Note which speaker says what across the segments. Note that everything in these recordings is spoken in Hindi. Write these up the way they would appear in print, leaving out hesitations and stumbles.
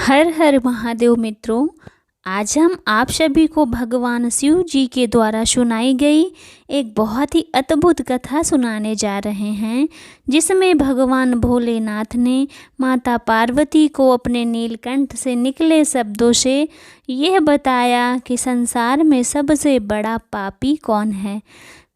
Speaker 1: हर हर महादेव मित्रों, आज हम आप सभी को भगवान शिव जी के द्वारा सुनाई गई एक बहुत ही अद्भुत कथा सुनाने जा रहे हैं, जिसमें भगवान भोलेनाथ ने माता पार्वती को अपने नीलकंठ से निकले शब्दों से यह बताया कि संसार में सबसे बड़ा पापी कौन है,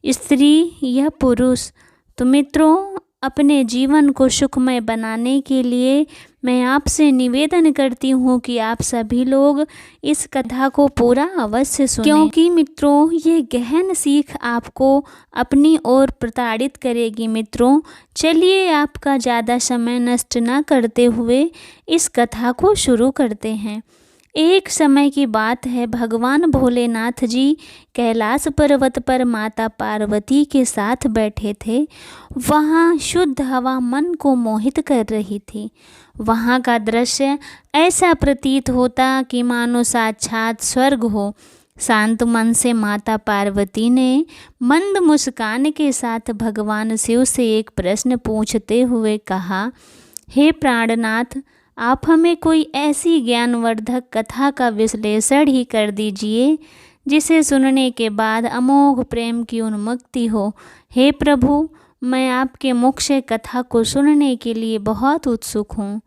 Speaker 1: स्त्री या पुरुष। तो मित्रों, अपने जीवन को सुखमय बनाने के लिए मैं आपसे निवेदन करती हूँ कि आप सभी लोग इस कथा को पूरा अवश्य सुनें, क्योंकि मित्रों ये गहन सीख आपको अपनी ओर प्रताड़ित करेगी। मित्रों, चलिए आपका ज़्यादा समय नष्ट न करते हुए इस कथा को शुरू करते हैं। एक समय की बात है, भगवान भोलेनाथ जी कैलाश पर्वत पर माता पार्वती के साथ बैठे थे। वहाँ शुद्ध हवा मन को मोहित कर रही थी। वहाँ का दृश्य ऐसा प्रतीत होता कि मानो साक्षात स्वर्ग हो। शांत मन से माता पार्वती ने मंद मुस्कान के साथ भगवान शिव से एक प्रश्न पूछते हुए कहा, हे प्राणनाथ, आप हमें कोई ऐसी ज्ञानवर्धक कथा का विश्लेषण ही कर दीजिए जिसे सुनने के बाद अमोघ प्रेम की उन्मुक्ति हो। हे प्रभु, मैं आपके मुख से कथा को सुनने के लिए बहुत उत्सुक हूँ।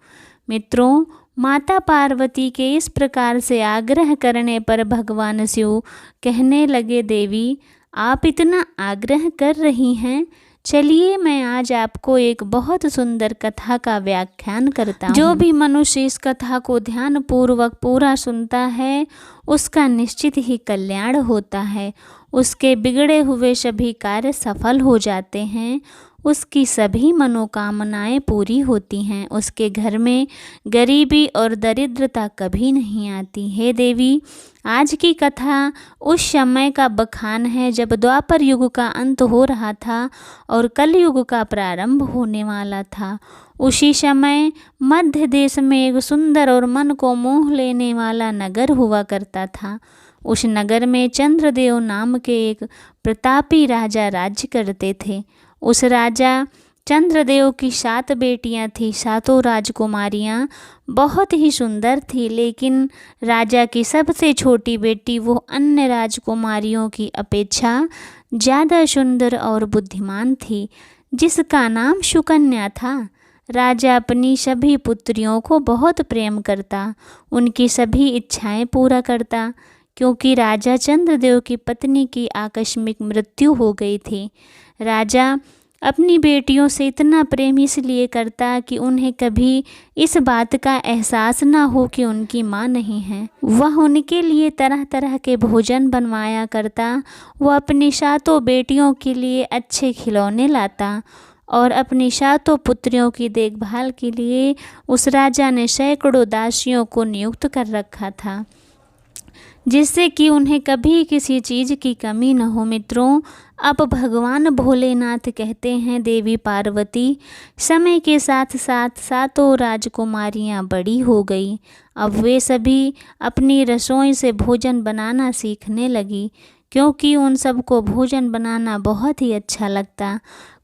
Speaker 1: मित्रों, माता पार्वती के इस प्रकार से आग्रह करने पर भगवान शिव कहने लगे, देवी, आप इतना आग्रह कर रही हैं, चलिए मैं आज आपको एक बहुत सुंदर कथा का व्याख्यान करता हूँ। जो भी मनुष्य इस कथा को ध्यानपूर्वक पूरा सुनता है उसका निश्चित ही कल्याण होता है। उसके बिगड़े हुए सभी कार्य सफल हो जाते हैं। उसकी सभी मनोकामनाएं पूरी होती हैं। उसके घर में गरीबी और दरिद्रता कभी नहीं आती। हे देवी, आज की कथा उस समय का बखान है जब द्वापर युग का अंत हो रहा था और कलयुग का प्रारंभ होने वाला था। उसी समय मध्य देश में एक सुंदर और मन को मोह लेने वाला नगर हुआ करता था। उस नगर में चंद्रदेव नाम के एक प्रतापी राजा राज्य करते थे। उस राजा चंद्रदेव की 7 बेटियां थीं। 7 राजकुमारियां बहुत ही सुंदर थी, लेकिन राजा की सबसे छोटी बेटी वो अन्य राजकुमारियों की अपेक्षा ज़्यादा सुंदर और बुद्धिमान थी, जिसका नाम सुकन्या था। राजा अपनी सभी पुत्रियों को बहुत प्रेम करता, उनकी सभी इच्छाएं पूरा करता। क्योंकि राजा चंद्रदेव की पत्नी की आकस्मिक मृत्यु हो गई थी, राजा अपनी बेटियों से इतना प्रेम इसलिए करता कि उन्हें कभी इस बात का एहसास ना हो कि उनकी माँ नहीं है। वह उनके लिए तरह तरह के भोजन बनवाया करता। वह अपनी 7 बेटियों के लिए अच्छे खिलौने लाता और अपनी 7 पुत्रियों की देखभाल के लिए उस राजा ने सैकड़ों दासियों को नियुक्त कर रखा था, जिससे कि उन्हें कभी किसी चीज़ की कमी न हो। मित्रों, अब भगवान भोलेनाथ कहते हैं, देवी पार्वती, समय के साथ साथ 7 राजकुमारियां बड़ी हो गई। अब वे सभी अपनी रसोई से भोजन बनाना सीखने लगी, क्योंकि उन सबको भोजन बनाना बहुत ही अच्छा लगता।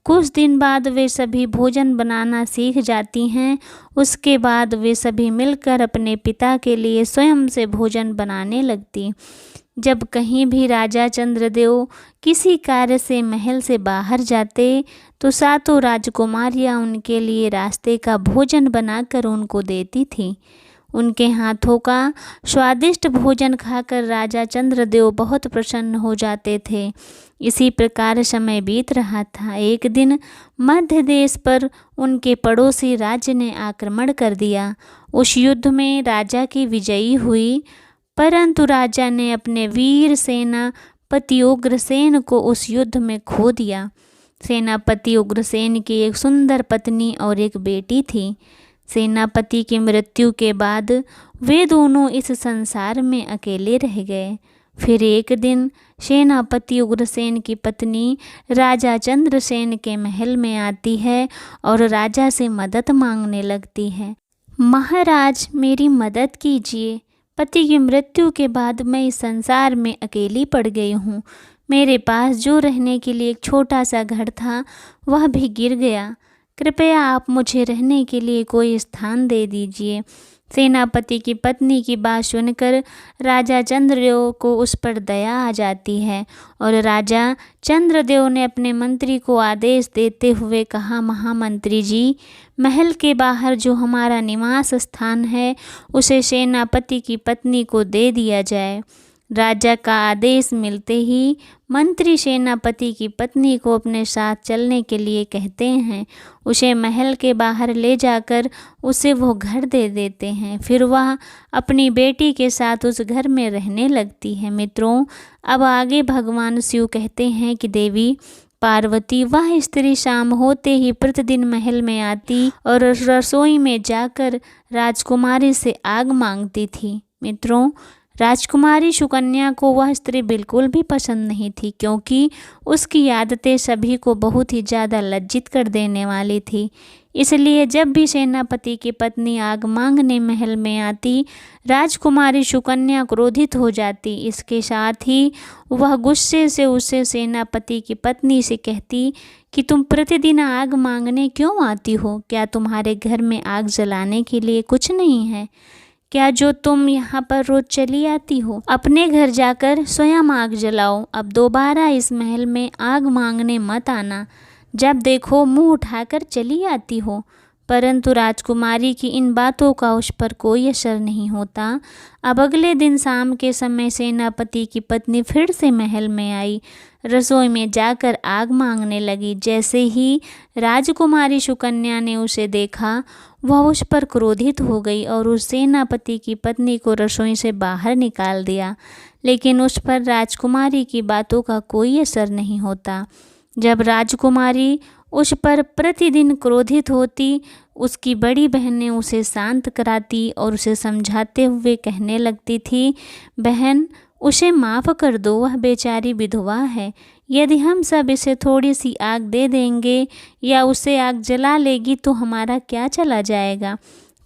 Speaker 1: कुछ दिन बाद वे सभी भोजन बनाना सीख जाती हैं। उसके बाद वे सभी मिलकर अपने पिता के लिए स्वयं से भोजन बनाने लगती। जब कहीं भी राजा चंद्रदेव किसी कार्य से महल से बाहर जाते तो 7 राजकुमारियां उनके लिए रास्ते का भोजन बनाकर उनको देती थीं। उनके हाथों का स्वादिष्ट भोजन खाकर राजा चंद्रदेव बहुत प्रसन्न हो जाते थे। इसी प्रकार समय बीत रहा था। एक दिन मध्य देश पर उनके पड़ोसी राज्य ने आक्रमण कर दिया। उस युद्ध में राजा की विजयी हुई, परंतु राजा ने अपने वीर सेनापति उग्रसेन को उस युद्ध में खो दिया। सेनापति उग्रसेन की एक सुंदर पत्नी और एक बेटी थी। सेनापति की मृत्यु के बाद वे दोनों इस संसार में अकेले रह गए। फिर एक दिन सेनापति उग्रसेन की पत्नी राजा चंद्रसेन के महल में आती है और राजा से मदद मांगने लगती है। महाराज, मेरी मदद कीजिए। पति की मृत्यु के बाद मैं इस संसार में अकेली पड़ गई हूँ। मेरे पास जो रहने के लिए एक छोटा सा घर था वह भी गिर गया। कृपया आप मुझे रहने के लिए कोई स्थान दे दीजिए। सेनापति की पत्नी की बात सुनकर राजा चंद्रदेव को उस पर दया आ जाती है और राजा चंद्रदेव ने अपने मंत्री को आदेश देते हुए कहा, महामंत्री जी, महल के बाहर जो हमारा निवास स्थान है उसे सेनापति की पत्नी को दे दिया जाए। राजा का आदेश मिलते ही मंत्री सेनापति की पत्नी को अपने साथ चलने के लिए कहते हैं। उसे महल के बाहर ले जाकर उसे वो घर दे देते हैं। फिर वह अपनी बेटी के साथ उस घर में रहने लगती है। मित्रों, अब आगे भगवान शिव कहते हैं कि देवी पार्वती वह स्त्री शाम होते ही प्रतिदिन महल में आती और रसोई में जाकर राजकुमारी से आग मांगती थी। मित्रों, राजकुमारी सुकन्या को वह स्त्री बिल्कुल भी पसंद नहीं थी, क्योंकि उसकी आदतें सभी को बहुत ही ज़्यादा लज्जित कर देने वाली थी। इसलिए जब भी सेनापति की पत्नी आग मांगने महल में आती, राजकुमारी सुकन्या क्रोधित हो जाती। इसके साथ ही वह गुस्से से उसे सेनापति की पत्नी से कहती कि तुम प्रतिदिन आग मांगने क्यों आती हो? क्या तुम्हारे घर में आग जलाने के लिए कुछ नहीं है क्या, जो तुम यहाँ पर रोज चली आती हो? अपने घर जाकर स्वयं आग जलाओ। अब दोबारा इस महल में आग मांगने मत आना। जब देखो मुंह उठाकर चली आती हो। परंतु राजकुमारी की इन बातों का उस पर कोई असर नहीं होता। अब अगले दिन शाम के समय सेनापति की पत्नी फिर से महल में आई, रसोई में जाकर आग मांगने लगी। जैसे ही राजकुमारी सुकन्या ने उसे देखा, वह उस पर क्रोधित हो गई और उस सेनापति की पत्नी को रसोई से बाहर निकाल दिया। लेकिन उस पर राजकुमारी की बातों का कोई असर नहीं होता। जब राजकुमारी उस पर प्रतिदिन क्रोधित होती, उसकी बड़ी बहनें उसे शांत कराती और उसे समझाते हुए कहने लगती थी, बहन, उसे माफ़ कर दो, वह बेचारी विधवा है। यदि हम सब इसे थोड़ी सी आग दे देंगे या उसे आग जला लेगी तो हमारा क्या चला जाएगा?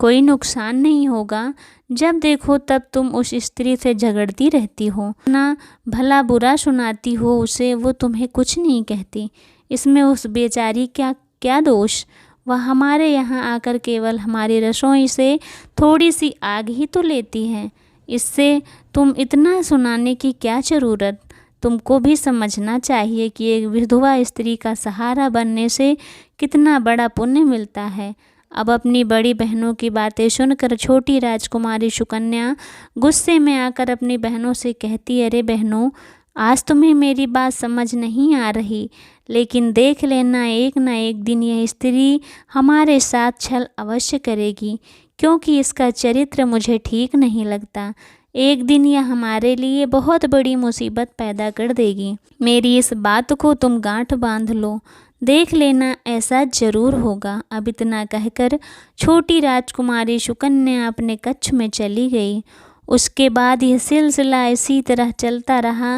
Speaker 1: कोई नुकसान नहीं होगा। जब देखो तब तुम उस स्त्री से झगड़ती रहती हो, ना भला बुरा सुनाती हो उसे, वो तुम्हें कुछ नहीं कहती। इसमें उस बेचारी क्या दोष? वह हमारे यहाँ आकर केवल हमारी रसोई से थोड़ी सी आग ही तो लेती है। इससे तुम इतना सुनाने की क्या ज़रूरत? तुमको भी समझना चाहिए कि एक विधवा स्त्री का सहारा बनने से कितना बड़ा पुण्य मिलता है। अब अपनी बड़ी बहनों की बातें सुनकर छोटी राजकुमारी सुकन्या गुस्से में आकर अपनी बहनों से कहती, अरे बहनों, आज तुम्हें मेरी बात समझ नहीं आ रही, लेकिन देख लेना, एक न एक दिन यह स्त्री हमारे साथ छल अवश्य करेगी, क्योंकि इसका चरित्र मुझे ठीक नहीं लगता। एक दिन यह हमारे लिए बहुत बड़ी मुसीबत पैदा कर देगी। मेरी इस बात को तुम गांठ बांध लो, देख लेना ऐसा जरूर होगा। अब इतना कहकर छोटी राजकुमारी सुकन्या अपने कक्ष में चली गई। उसके बाद यह सिलसिला इसी तरह चलता रहा।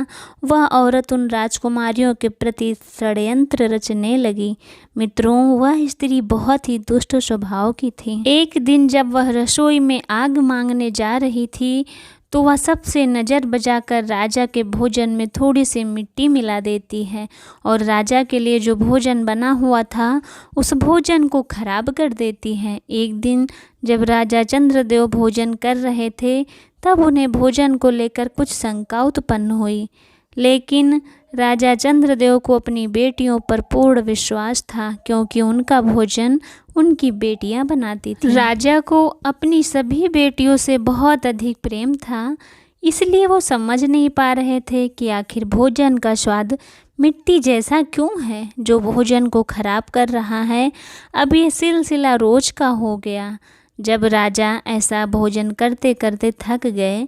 Speaker 1: वह औरत उन राजकुमारियों के प्रति षड्यंत्र रचने लगी। मित्रों, वह स्त्री बहुत ही दुष्ट स्वभाव की थी। एक दिन जब वह रसोई में आग मांगने जा रही थी, तो वह सबसे नज़र बचाकर राजा के भोजन में थोड़ी सी मिट्टी मिला देती है और राजा के लिए जो भोजन बना हुआ था उस भोजन को खराब कर देती है। एक दिन जब राजा चंद्रदेव भोजन कर रहे थे, तब उन्हें भोजन को लेकर कुछ शंका उत्पन्न हुई, लेकिन राजा चंद्रदेव को अपनी बेटियों पर पूर्ण विश्वास था, क्योंकि उनका भोजन उनकी बेटियां बनाती थीं। राजा को अपनी सभी बेटियों से बहुत अधिक प्रेम था, इसलिए वो समझ नहीं पा रहे थे कि आखिर भोजन का स्वाद मिट्टी जैसा क्यों है जो भोजन को खराब कर रहा है। अब यह सिलसिला रोज का हो गया। जब राजा ऐसा भोजन करते करते थक गए,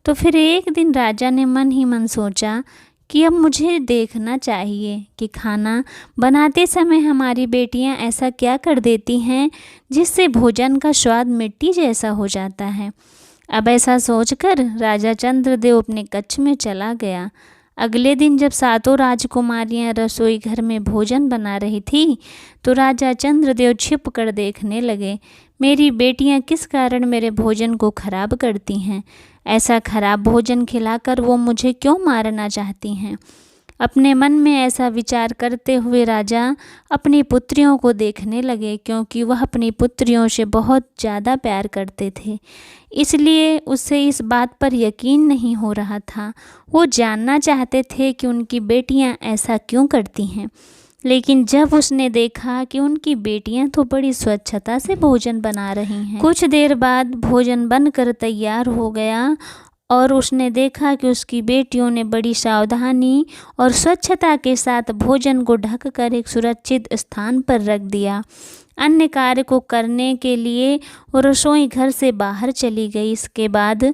Speaker 1: तो फिर एक दिन राजा ने मन ही मन सोचा कि अब मुझे देखना चाहिए कि खाना बनाते समय हमारी बेटियां ऐसा क्या कर देती हैं जिससे भोजन का स्वाद मिट्टी जैसा हो जाता है। अब ऐसा सोचकर राजा चंद्रदेव अपने कक्ष में चला गया। अगले दिन जब सातों राजकुमारियां रसोई घर में भोजन बना रही थी, तो राजा चंद्रदेव छिप कर देखने लगे, मेरी बेटियां किस कारण मेरे भोजन को खराब करती हैं। ऐसा खराब भोजन खिलाकर वो मुझे क्यों मारना चाहती हैं। अपने मन में ऐसा विचार करते हुए राजा अपनी पुत्रियों को देखने लगे, क्योंकि वह अपनी पुत्रियों से बहुत ज़्यादा प्यार करते थे। इसलिए उसे इस बात पर यकीन नहीं हो रहा था। वो जानना चाहते थे कि उनकी बेटियां ऐसा क्यों करती हैं। लेकिन जब उसने देखा कि उनकी बेटियां तो बड़ी स्वच्छता से भोजन बना रही हैं, कुछ देर बाद भोजन बनकर तैयार हो गया और उसने देखा कि उसकी बेटियों ने बड़ी सावधानी और स्वच्छता के साथ भोजन को ढककर एक सुरक्षित स्थान पर रख दिया। अन्य कार्य को करने के लिए वो रसोई घर से बाहर चली गई। इसके बाद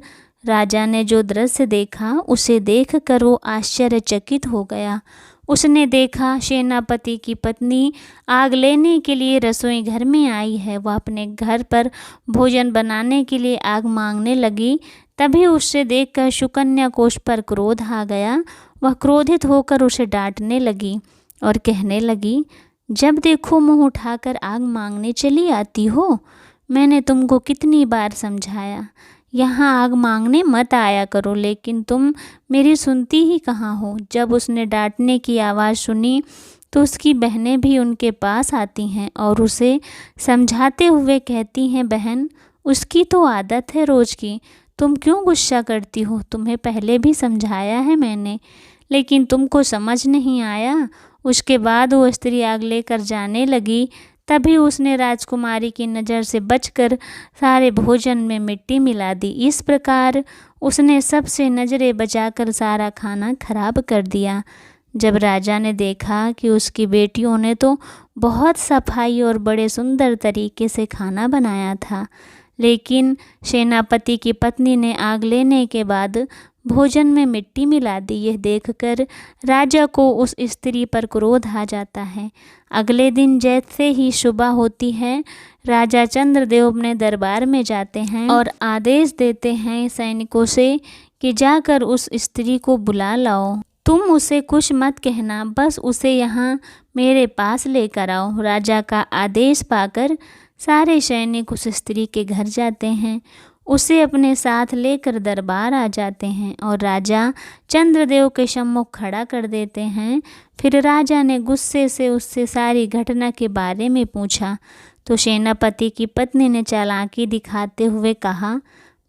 Speaker 1: राजा ने जो दृश्य देखा उसे देखकर वो आश्चर्यचकित हो गया। उसने देखा सेनापति की पत्नी आग लेने के लिए रसोई घर में आई है। वह अपने घर पर भोजन बनाने के लिए आग मांगने लगी। तभी उससे देखकर सुकन्या को उस पर क्रोध आ गया। वह क्रोधित होकर उसे डांटने लगी और कहने लगी, जब देखो मुंह उठाकर आग मांगने चली आती हो। मैंने तुमको कितनी बार समझाया यहाँ आग मांगने मत आया करो, लेकिन तुम मेरी सुनती ही कहाँ हो। जब उसने डांटने की आवाज़ सुनी तो उसकी बहनें भी उनके पास आती हैं और उसे समझाते हुए कहती हैं, बहन उसकी तो आदत है रोज़ की, तुम क्यों गुस्सा करती हो। तुम्हें पहले भी समझाया है मैंने, लेकिन तुमको समझ नहीं आया। उसके बाद वो स्त्री आग लेकर जाने लगी। तभी उसने राजकुमारी की नज़र से बचकर सारे भोजन में मिट्टी मिला दी। इस प्रकार उसने सबसे नज़रें बचाकर सारा खाना खराब कर दिया। जब राजा ने देखा कि उसकी बेटियों ने तो बहुत सफाई और बड़े सुंदर तरीके से खाना बनाया था, लेकिन सेनापति की पत्नी ने आग लेने के बाद भोजन में मिट्टी मिला दी, यह देखकर राजा को उस स्त्री पर क्रोध आ जाता है। अगले दिन जैसे ही सुबह होती है, राजा चंद्रदेव अपने दरबार में जाते हैं और आदेश देते हैं सैनिकों से कि जाकर उस स्त्री को बुला लाओ। तुम उसे कुछ मत कहना, बस उसे यहाँ मेरे पास लेकर आओ। राजा का आदेश पाकर सारे सैनिक उस स्त्री के घर जाते हैं, उसे अपने साथ लेकर दरबार आ जाते हैं और राजा चंद्रदेव के सम्मुख खड़ा कर देते हैं। फिर राजा ने गुस्से से उससे सारी घटना के बारे में पूछा तो सेनापति की पत्नी ने चालाकी दिखाते हुए कहा,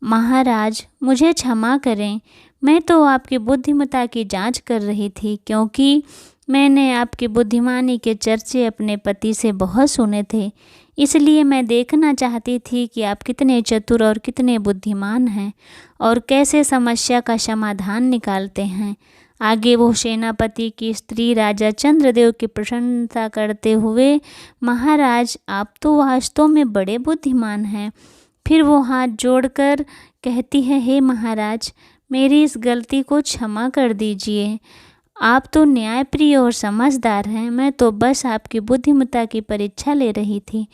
Speaker 1: महाराज मुझे क्षमा करें, मैं तो आपकी बुद्धिमत्ता की जांच कर रही थी, क्योंकि मैंने आपकी बुद्धिमानी के चर्चे अपने पति से बहुत सुने थे। इसलिए मैं देखना चाहती थी कि आप कितने चतुर और कितने बुद्धिमान हैं और कैसे समस्या का समाधान निकालते हैं। आगे वो सेनापति की स्त्री राजा चंद्रदेव की प्रशंसा करते हुए, महाराज आप तो वास्तव में बड़े बुद्धिमान हैं। फिर वो हाथ जोड़कर कहती है, हे महाराज मेरी इस गलती को क्षमा कर दीजिए। आप तो न्यायप्रिय और समझदार हैं, मैं तो बस आपकी बुद्धिमत्ता की परीक्षा ले रही थी।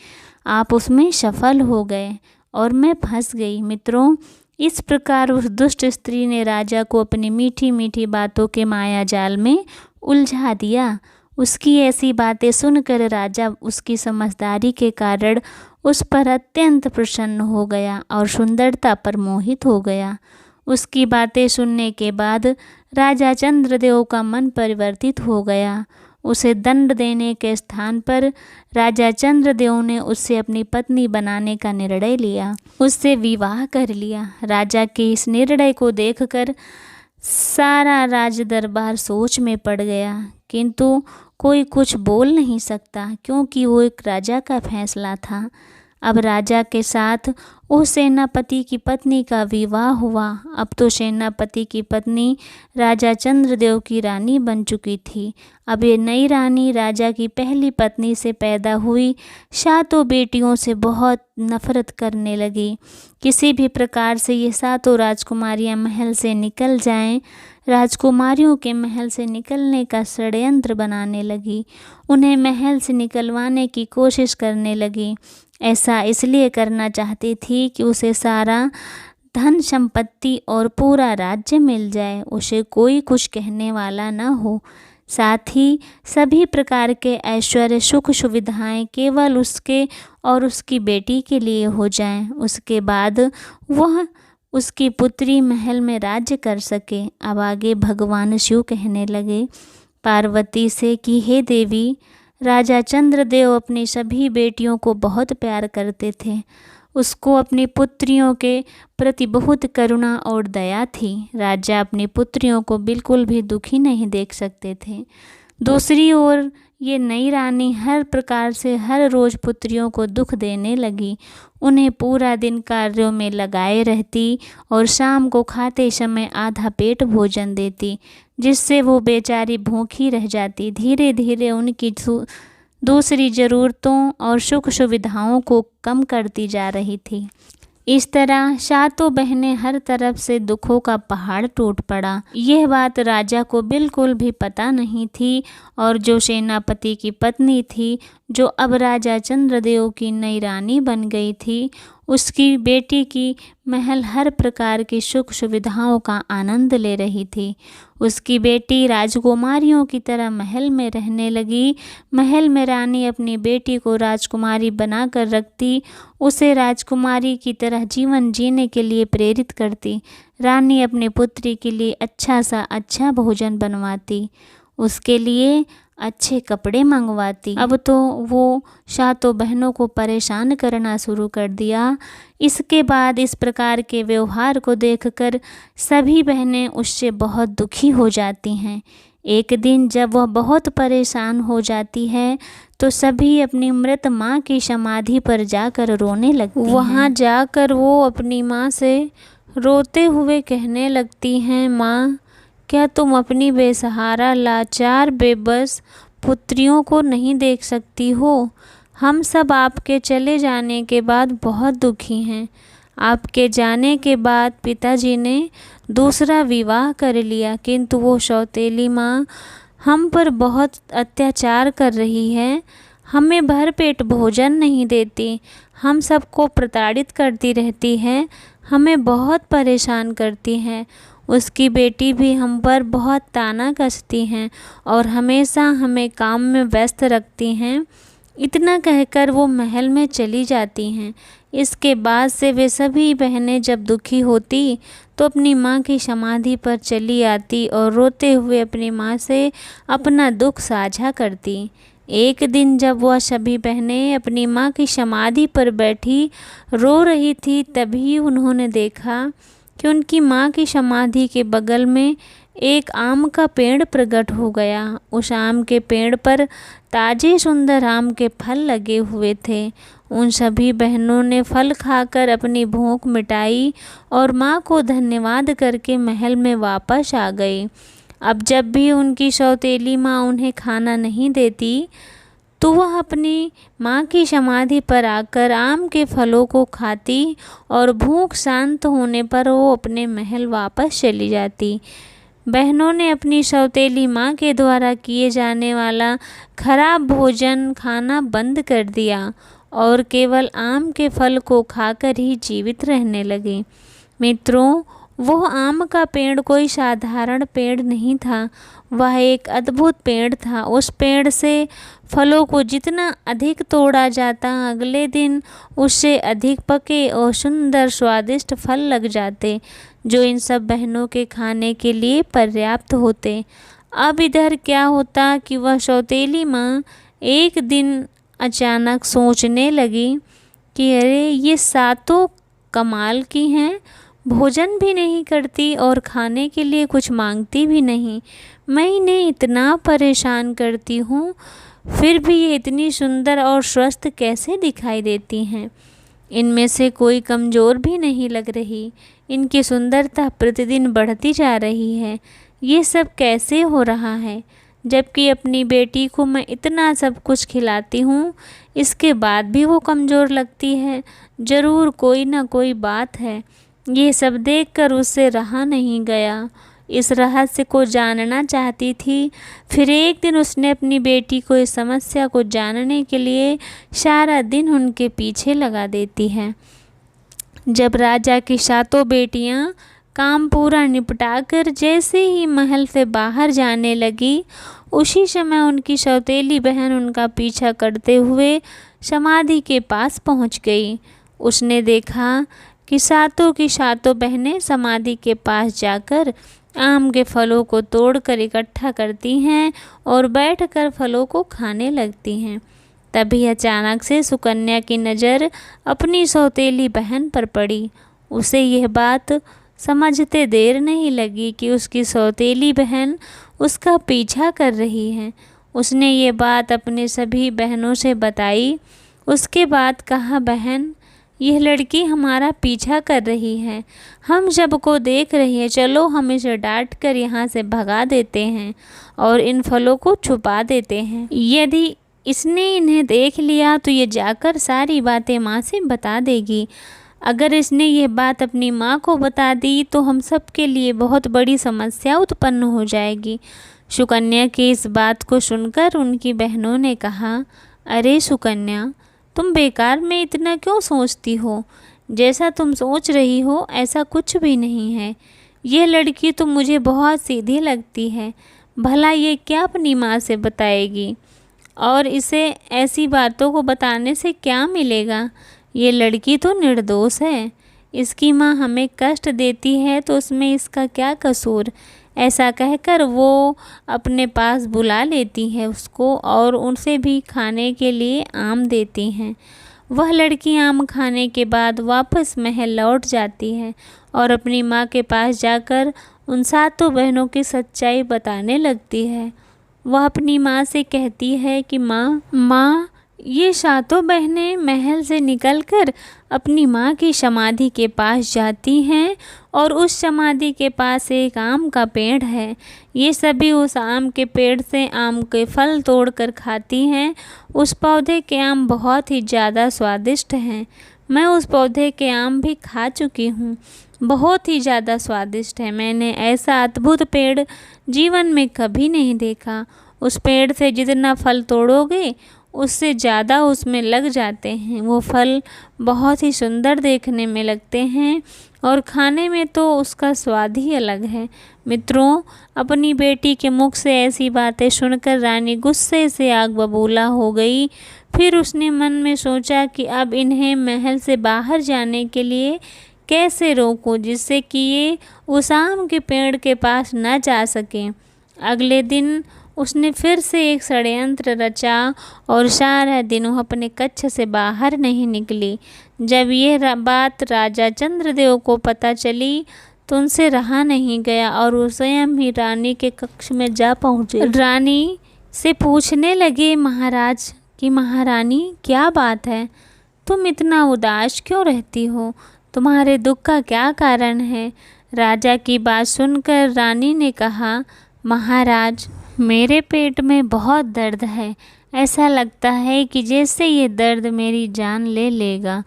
Speaker 1: आप उसमें सफल हो गए और मैं फंस गई। मित्रों, इस प्रकार उस दुष्ट स्त्री ने राजा को अपनी मीठी मीठी बातों के माया जाल में उलझा दिया। उसकी ऐसी बातें सुनकर राजा उसकी समझदारी के कारण उस पर अत्यंत प्रसन्न हो गया और सुंदरता पर मोहित हो गया। उसकी बातें सुनने के बाद राजा चंद्रदेव का मन परिवर्तित हो गया। उसे दंड देने के स्थान पर राजा चंद्रदेव ने उससे अपनी पत्नी बनाने का निर्णय लिया, उससे विवाह कर लिया। राजा के इस निर्णय को देखकर सारा राज दरबार सोच में पड़ गया, किंतु कोई कुछ बोल नहीं सकता, क्योंकि वो एक राजा का फैसला था। अब राजा के साथ उस सेनापति की पत्नी का विवाह हुआ। अब तो सेनापति की पत्नी राजा चंद्रदेव की रानी बन चुकी थी। अब ये नई रानी राजा की पहली पत्नी से पैदा हुई सातों बेटियों से बहुत नफरत करने लगी। किसी भी प्रकार से ये सातों राजकुमारियां महल से निकल जाएं, राजकुमारियों के महल से निकलने का षड्यंत्र बनाने लगी, उन्हें महल से निकलवाने की कोशिश करने लगी। ऐसा इसलिए करना चाहती थी कि उसे सारा धन संपत्ति और पूरा राज्य मिल जाए, उसे कोई कुछ कहने वाला न हो। साथ ही सभी प्रकार के ऐश्वर्य सुख सुविधाएं केवल उसके और उसकी बेटी के लिए हो जाएं। उसके बाद वह उसकी पुत्री महल में राज्य कर सके। अब आगे भगवान शिव कहने लगे, पार्वती से कि हे देवी, राजा चंद्रदेव अपनी सभी बेटियों को बहुत प्यार करते थे। उसको अपनी पुत्रियों के प्रति बहुत करुणा और दया थी। राजा अपनी पुत्रियों को बिल्कुल भी दुखी नहीं देख सकते थे। दूसरी ओर ये नई रानी हर प्रकार से हर रोज़ पुत्रियों को दुख देने लगी। उन्हें पूरा दिन कार्यों में लगाए रहती और शाम को खाते समय आधा पेट भोजन देती, जिससे वो बेचारी भूखी रह जाती। धीरे धीरे उनकी दूसरी ज़रूरतों और सुख सुविधाओं को कम करती जा रही थी। इस तरह सातों बहनें हर तरफ से दुखों का पहाड़ टूट पड़ा। यह बात राजा को बिल्कुल भी पता नहीं थी और जो सेनापति की पत्नी थी, जो अब राजा चंद्रदेव की नई रानी बन गई थी, उसकी बेटी की महल हर प्रकार की सुख सुविधाओं का आनंद ले रही थी। उसकी बेटी राजकुमारियों की तरह महल में रहने लगी। महल में रानी अपनी बेटी को राजकुमारी बनाकर रखती, उसे राजकुमारी की तरह जीवन जीने के लिए प्रेरित करती। रानी अपनी पुत्री के लिए अच्छा भोजन बनवाती, उसके लिए अच्छे कपड़े मंगवाती। अब तो वो सातों बहनों को परेशान करना शुरू कर दिया। इसके बाद इस प्रकार के व्यवहार को देखकर सभी बहनें उससे बहुत दुखी हो जाती हैं। एक दिन जब वह बहुत परेशान हो जाती है तो सभी अपनी मृत माँ की समाधि पर जाकर रोने लगती हैं। वहाँ जाकर वो अपनी माँ से रोते हुए कहने लगती हैं, माँ, क्या तुम अपनी बेसहारा, लाचार, बेबस पुत्रियों को नहीं देख सकती हो? हम सब आपके चले जाने के बाद बहुत दुखी हैं। आपके जाने के बाद पिताजी ने दूसरा विवाह कर लिया, किंतु वो सौतेली माँ हम पर बहुत अत्याचार कर रही है। हमें भरपेट भोजन नहीं देती, हम सबको प्रताड़ित करती रहती है, हमें बहुत परेशान करती हैं। उसकी बेटी भी हम पर बहुत ताना कसती हैं और हमेशा हमें काम में व्यस्त रखती हैं। इतना कहकर वो महल में चली जाती हैं। इसके बाद से वे सभी बहनें जब दुखी होती तो अपनी माँ की समाधि पर चली आती और रोते हुए अपनी माँ से अपना दुख साझा करती। एक दिन जब वह सभी बहनें अपनी माँ की समाधि पर बैठी रो रही थी, तभी उन्होंने देखा कि उनकी माँ की समाधि के बगल में एक आम का पेड़ प्रकट हो गया। उस आम के पेड़ पर ताजे सुंदर आम के फल लगे हुए थे। उन सभी बहनों ने फल खाकर अपनी भूख मिटाई और माँ को धन्यवाद करके महल में वापस आ गई। अब जब भी उनकी सौतेली माँ उन्हें खाना नहीं देती तो वह अपनी माँ की समाधि पर आकर आम के फलों को खाती और भूख शांत होने पर वो अपने महल वापस चली जाती। बहनों ने अपनी सौतेली माँ के द्वारा किए जाने वाला खराब भोजन खाना बंद कर दिया और केवल आम के फल को खाकर ही जीवित रहने लगे। मित्रों, वह आम का पेड़ कोई साधारण पेड़ नहीं था, वह एक अद्भुत पेड़ था। उस पेड़ से फलों को जितना अधिक तोड़ा जाता, अगले दिन उससे अधिक पके और सुंदर स्वादिष्ट फल लग जाते, जो इन सब बहनों के खाने के लिए पर्याप्त होते। अब इधर क्या होता कि वह सौतेली माँ एक दिन अचानक सोचने लगी कि अरे, ये सातों कमाल की हैं, भोजन भी नहीं करती और खाने के लिए कुछ मांगती भी नहीं। मैं इन्हें इतना परेशान करती हूँ, फिर भी ये इतनी सुंदर और स्वस्थ कैसे दिखाई देती हैं? इनमें से कोई कमज़ोर भी नहीं लग रही। इनकी सुंदरता प्रतिदिन बढ़ती जा रही है। ये सब कैसे हो रहा है? जबकि अपनी बेटी को मैं इतना सब कुछ खिलाती हूँ, इसके बाद भी वो कमज़ोर लगती है। ज़रूर कोई ना कोई बात है। ये सब देखकर उससे रहा नहीं गया। इस रहस्य को जानना चाहती थी। फिर एक दिन उसने अपनी बेटी को इस समस्या को जानने के लिए सारा दिन उनके पीछे लगा देती है। जब राजा की सातों बेटियां काम पूरा निपटाकर जैसे ही महल से बाहर जाने लगी, उसी समय उनकी सौतेली बहन उनका पीछा करते हुए समाधि के पास पहुंच गई। उसने देखा कि कि सातों की सातों बहनें समाधि के पास जाकर आम के फलों को तोड़कर इकट्ठा करती हैं और बैठकर फलों को खाने लगती हैं। तभी अचानक से सुकन्या की नज़र अपनी सौतेली बहन पर पड़ी। उसे यह बात समझते देर नहीं लगी कि उसकी सौतेली बहन उसका पीछा कर रही है। उसने ये बात अपने सभी बहनों से बताई। उसके बाद कहा, बहन, यह लड़की हमारा पीछा कर रही है, हम सबको देख रही है, चलो हम इसे डांट कर यहाँ से भगा देते हैं और इन फलों को छुपा देते हैं। यदि इसने इन्हें देख लिया तो ये जाकर सारी बातें माँ से बता देगी। अगर इसने ये बात अपनी माँ को बता दी तो हम सब के लिए बहुत बड़ी समस्या उत्पन्न हो जाएगी। सुकन्या की इस बात को सुनकर उनकी बहनों ने कहा, अरे सुकन्या, तुम बेकार में इतना क्यों सोचती हो? जैसा तुम सोच रही हो ऐसा कुछ भी नहीं है। ये लड़की तो मुझे बहुत सीधी लगती है, भला ये क्या अपनी माँ से बताएगी? और इसे ऐसी बातों को बताने से क्या मिलेगा? ये लड़की तो निर्दोष है। इसकी माँ हमें कष्ट देती है तो उसमें इसका क्या कसूर? ऐसा कहकर वो अपने पास बुला लेती है उसको और उनसे भी खाने के लिए आम देती हैं। वह लड़की आम खाने के बाद वापस महल लौट जाती है और अपनी माँ के पास जाकर उन सातों बहनों की सच्चाई बताने लगती है। वह अपनी माँ से कहती है कि माँ, ये सातों बहनें महल से निकलकर अपनी माँ की समाधि के पास जाती हैं और उस समाधि के पास एक आम का पेड़ है। ये सभी उस आम के पेड़ से आम के फल तोड़कर खाती हैं। उस पौधे के आम बहुत ही ज़्यादा स्वादिष्ट हैं। मैं उस पौधे के आम भी खा चुकी हूँ, बहुत ही ज़्यादा स्वादिष्ट है। मैंने ऐसा अद्भुत पेड़ जीवन में कभी नहीं देखा। उस पेड़ से जितना फल तोड़ोगे उससे ज़्यादा उसमें लग जाते हैं। वो फल बहुत ही सुंदर देखने में लगते हैं और खाने में तो उसका स्वाद ही अलग है। मित्रों, अपनी बेटी के मुख से ऐसी बातें सुनकर रानी गुस्से से आग बबूला हो गई। फिर उसने मन में सोचा कि अब इन्हें महल से बाहर जाने के लिए कैसे रोकूं जिससे कि ये उस आम के पेड़ के पास न जा सकें। अगले दिन उसने फिर से एक षड्यंत्र रचा और सारा दिन वह अपने कक्ष से बाहर नहीं निकली। जब यह बात राजा चंद्रदेव को पता चली तो उनसे रहा नहीं गया और वो स्वयं ही रानी के कक्ष में जा पहुँचे। रानी से पूछने लगे महाराज कि महारानी, क्या बात है? तुम इतना उदास क्यों रहती हो? तुम्हारे दुख का क्या कारण है? राजा की बात सुनकर रानी ने कहा, महाराज, मेरे पेट में बहुत दर्द है। ऐसा लगता है कि जैसे ये दर्द मेरी जान ले लेगा।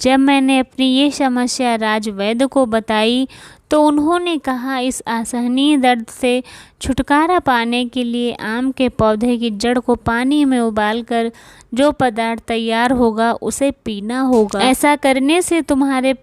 Speaker 1: जब मैंने अपनी ये समस्या राजवैद्य को बताई तो उन्होंने कहा, इस असहनीय दर्द से छुटकारा पाने के लिए आम के पौधे की जड़ को पानी में उबालकर जो पदार्थ तैयार होगा उसे पीना होगा। ऐसा करने से तुम्हारे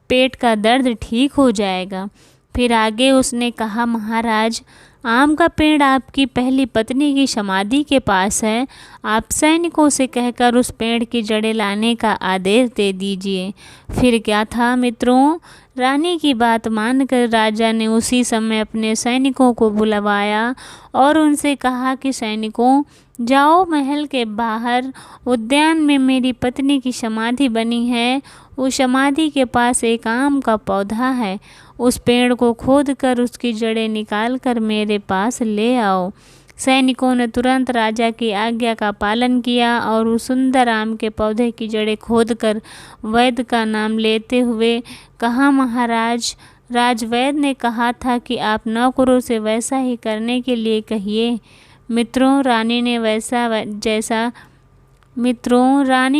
Speaker 1: पेट का दर्द ठीक हो जाएगा। फिर आगे उसने कहा, महाराज, आम का पेड़ आपकी पहली पत्नी की समाधि के पास है। आप सैनिकों से कहकर उस पेड़ की जड़ें लाने का आदेश दे दीजिए। फिर क्या था मित्रों, रानी की बात मानकर राजा ने उसी समय अपने सैनिकों को बुलवाया और उनसे कहा कि सैनिकों, जाओ महल के बाहर उद्यान में मेरी पत्नी की समाधि बनी है। उस समाधि के पास एक आम का पौधा है। उस पेड़ को खोदकर उसकी जड़ें निकालकर मेरे पास ले आओ। सैनिकों ने तुरंत राजा की आज्ञा का पालन किया और उस सुंदर आम के पौधे की जड़ें खोदकर वैद्य का नाम लेते हुए कहा, महाराज, राजवैद्य ने कहा था कि आप नौकरों से वैसा ही करने के लिए कहिए। मित्रों, रानी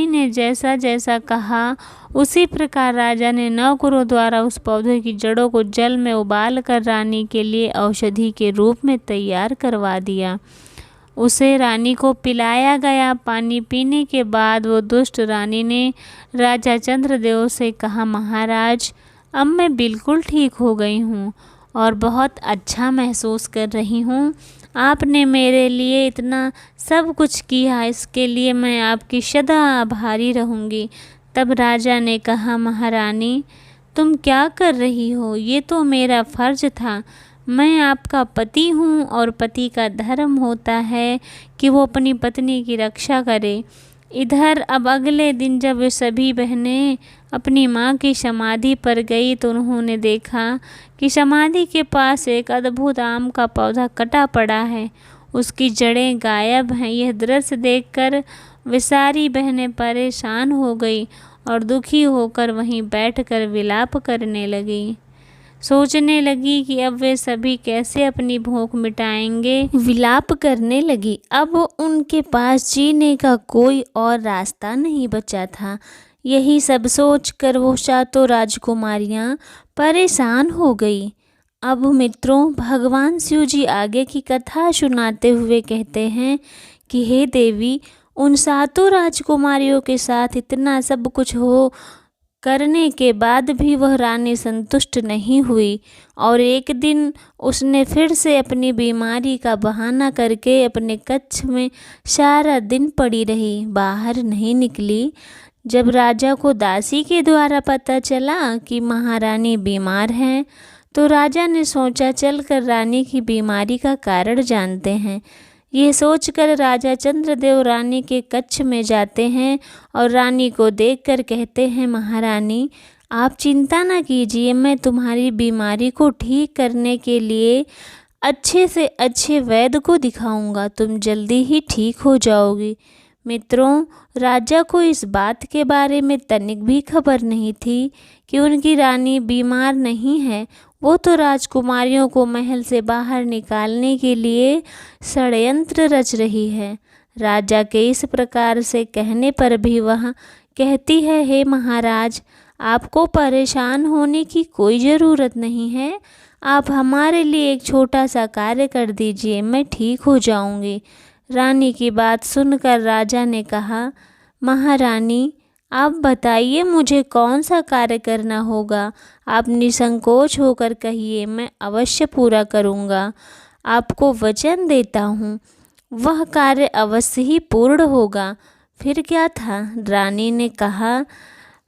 Speaker 1: ने जैसा जैसा कहा उसी प्रकार राजा ने नौकरों द्वारा उस पौधे की जड़ों को जल में उबाल कर रानी के लिए औषधि के रूप में तैयार करवा दिया। उसे रानी को पिलाया गया। पानी पीने के बाद वो दुष्ट रानी ने राजा चंद्रदेव से कहा, महाराज, अब मैं बिल्कुल ठीक हो गई हूँ और बहुत अच्छा महसूस कर रही हूँ। आपने मेरे लिए इतना सब कुछ किया, इसके लिए मैं आपकी सदा आभारी रहूँगी। तब राजा ने कहा, महारानी, तुम क्या कर रही हो? ये तो मेरा फर्ज था। मैं आपका पति हूँ और पति का धर्म होता है कि वो अपनी पत्नी की रक्षा करे। इधर अब अगले दिन जब वे सभी बहनें अपनी माँ की समाधि पर गई तो उन्होंने देखा कि समाधि के पास एक अद्भुत आम का पौधा कटा पड़ा है, उसकी जड़ें गायब हैं। यह दृश्य देखकर वे सारी बहनें परेशान हो गई और दुखी होकर वहीं बैठकर विलाप करने लगी। सोचने लगी कि अब वे सभी कैसे अपनी भूख मिटाएंगे। विलाप करने लगी। अब उनके पास जीने का कोई और रास्ता नहीं बचा था। यही सब सोचकर वो सातों राजकुमारियां परेशान हो गई। अब मित्रों, भगवान शिव जी आगे की कथा सुनाते हुए कहते हैं कि हे देवी, उन सातों राजकुमारियों के साथ इतना सब कुछ हो करने के बाद भी वह रानी संतुष्ट नहीं हुई और एक दिन उसने फिर से अपनी बीमारी का बहाना करके अपने कक्ष में सारा दिन पड़ी रही, बाहर नहीं निकली। जब राजा को दासी के द्वारा पता चला कि महारानी बीमार हैं, तो राजा ने सोचा चलकर रानी की बीमारी का कारण जानते हैं। ये सोचकर राजा चंद्रदेव रानी के कक्ष में जाते हैं और रानी को देखकर कहते हैं, महारानी आप चिंता न कीजिए, मैं तुम्हारी बीमारी को ठीक करने के लिए अच्छे से अच्छे वैद्य को दिखाऊंगा, तुम जल्दी ही ठीक हो जाओगी। मित्रों, राजा को इस बात के बारे में तनिक भी खबर नहीं थी कि उनकी रानी बीमार नहीं है। वो तो राजकुमारियों को महल से बाहर निकालने के लिए षड्यंत्र रच रही है। राजा के इस प्रकार से कहने पर भी वह कहती है, हे महाराज, आपको परेशान होने की कोई ज़रूरत नहीं है। आप हमारे लिए एक छोटा सा कार्य कर दीजिए, मैं ठीक हो जाऊंगी। रानी की बात सुनकर राजा ने कहा, महारानी आप बताइए मुझे कौन सा कार्य करना होगा। आप निसंकोच होकर कहिए, मैं अवश्य पूरा करूँगा। आपको वचन देता हूँ, वह कार्य अवश्य ही पूर्ण होगा। फिर क्या था? रानी ने कहा,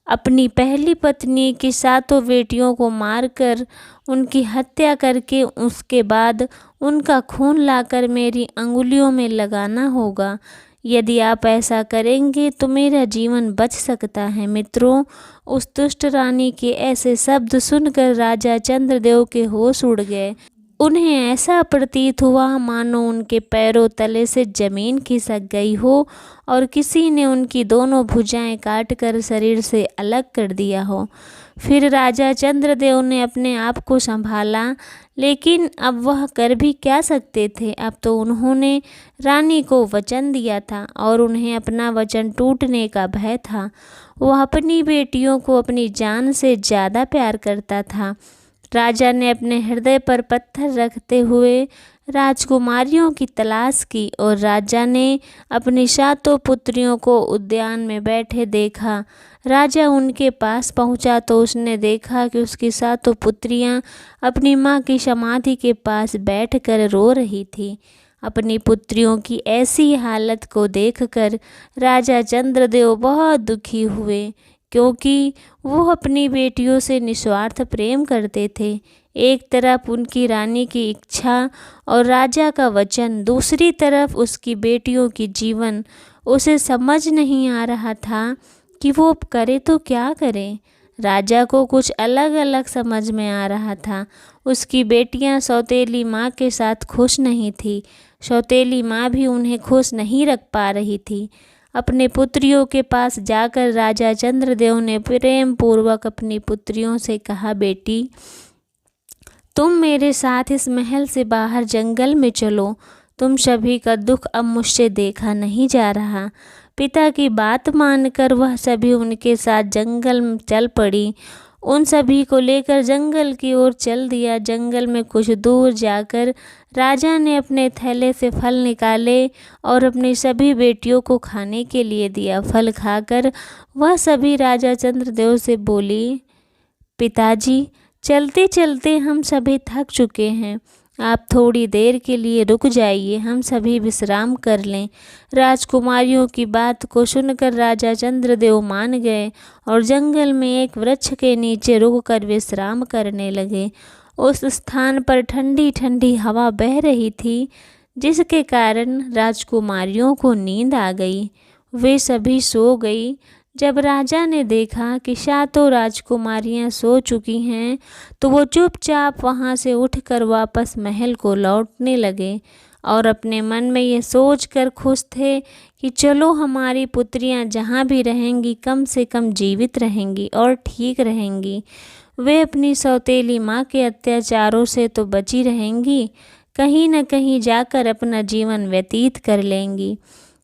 Speaker 1: अपनी पहली पत्नी की सातों बेटियों को मारकर उनकी हत्या करके उसके बाद उनका खून लाकर मेरी अंगुलियों में लगाना होगा। यदि आप ऐसा करेंगे तो मेरा जीवन बच सकता है। मित्रों, उस दुष्ट रानी के ऐसे शब्द सुनकर राजा चंद्रदेव के होश उड़ गए। उन्हें ऐसा प्रतीत हुआ मानो उनके पैरों तले से जमीन खिसक गई हो और किसी ने उनकी दोनों भुजाएं काटकर शरीर से अलग कर दिया हो। फिर राजा चंद्रदेव ने अपने आप को संभाला, लेकिन अब वह कर भी क्या सकते थे। अब तो उन्होंने रानी को वचन दिया था और उन्हें अपना वचन टूटने का भय था। वह अपनी बेटियों को अपनी जान से ज़्यादा प्यार करता था। राजा ने अपने हृदय पर पत्थर रखते हुए राजकुमारियों की तलाश की और राजा ने अपनी सातों पुत्रियों को उद्यान में बैठे देखा। राजा उनके पास पहुंचा तो उसने देखा कि उसकी सातों पुत्रियां अपनी माँ की समाधि के पास बैठकर रो रही थी। अपनी पुत्रियों की ऐसी हालत को देखकर राजा चंद्रदेव बहुत दुखी हुए, क्योंकि वो अपनी बेटियों से निस्वार्थ प्रेम करते थे। एक तरफ उनकी रानी की इच्छा और राजा का वचन, दूसरी तरफ उसकी बेटियों की जीवन। उसे समझ नहीं आ रहा था कि वो करे तो क्या करे। राजा को कुछ अलग अलग समझ में आ रहा था। उसकी बेटियां सौतेली माँ के साथ खुश नहीं थी। सौतेली माँ भी उन्हें खुश नहीं रख पा रही थी। अपने पुत्रियों के पास जाकर राजा चंद्रदेव ने प्रेम पूर्वक अपनी पुत्रियों से कहा, बेटी तुम मेरे साथ इस महल से बाहर जंगल में चलो। तुम सभी का दुख अब मुझसे देखा नहीं जा रहा। पिता की बात मानकर वह सभी उनके साथ जंगल में चल पड़ी। उन सभी को लेकर जंगल की ओर चल दिया। जंगल में कुछ दूर जाकर राजा ने अपने थैले से फल निकाले और अपनी सभी बेटियों को खाने के लिए दिया। फल खाकर वह सभी राजा चंद्रदेव से बोली, पिताजी चलते चलते हम सभी थक चुके हैं। आप थोड़ी देर के लिए रुक जाइए, हम सभी विश्राम कर लें। राजकुमारियों की बात को सुनकर राजा चंद्रदेव मान गए और जंगल में एक वृक्ष के नीचे रुककर विश्राम करने लगे। उस स्थान पर ठंडी ठंडी हवा बह रही थी, जिसके कारण राजकुमारियों को नींद आ गई। वे सभी सो गई। जब राजा ने देखा कि सातों राजकुमारियां सो चुकी हैं, तो वो चुपचाप वहां से उठकर वापस महल को लौटने लगे और अपने मन में ये सोचकर खुश थे कि चलो हमारी पुत्रियां जहाँ भी रहेंगी कम से कम जीवित रहेंगी और ठीक रहेंगी। वे अपनी सौतेली माँ के अत्याचारों से तो बची रहेंगी, कहीं न कहीं जाकर अपना जीवन व्यतीत कर लेंगी।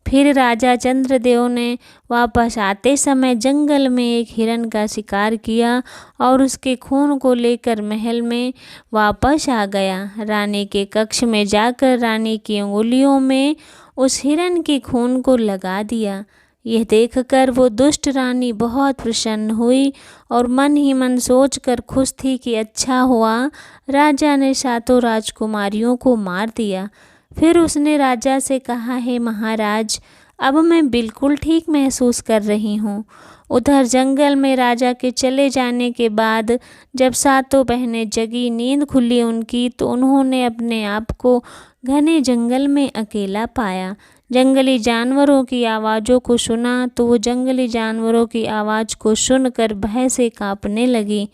Speaker 1: फिर राजा चंद्रदेव ने वापस आते समय जंगल में एक हिरन का शिकार किया और उसके खून को लेकर महल में वापस आ गया। रानी के कक्ष में जाकर रानी की उंगलियों में उस हिरन के खून को लगा दिया। यह देखकर वो दुष्ट रानी बहुत प्रसन्न हुई और मन ही मन सोचकर खुश थी कि अच्छा हुआ राजा ने सातों राजकुमारियों को मार दिया। फिर उसने राजा से कहा, हे महाराज, अब मैं बिल्कुल ठीक महसूस कर रही हूँ। उधर जंगल में राजा के चले जाने के बाद जब सातों बहनें जगी, नींद खुली उनकी, तो उन्होंने अपने आप को घने जंगल में अकेला पाया। जंगली जानवरों की आवाज़ों को सुना तो वो जंगली जानवरों की आवाज़ को सुनकर भय से कांपने लगी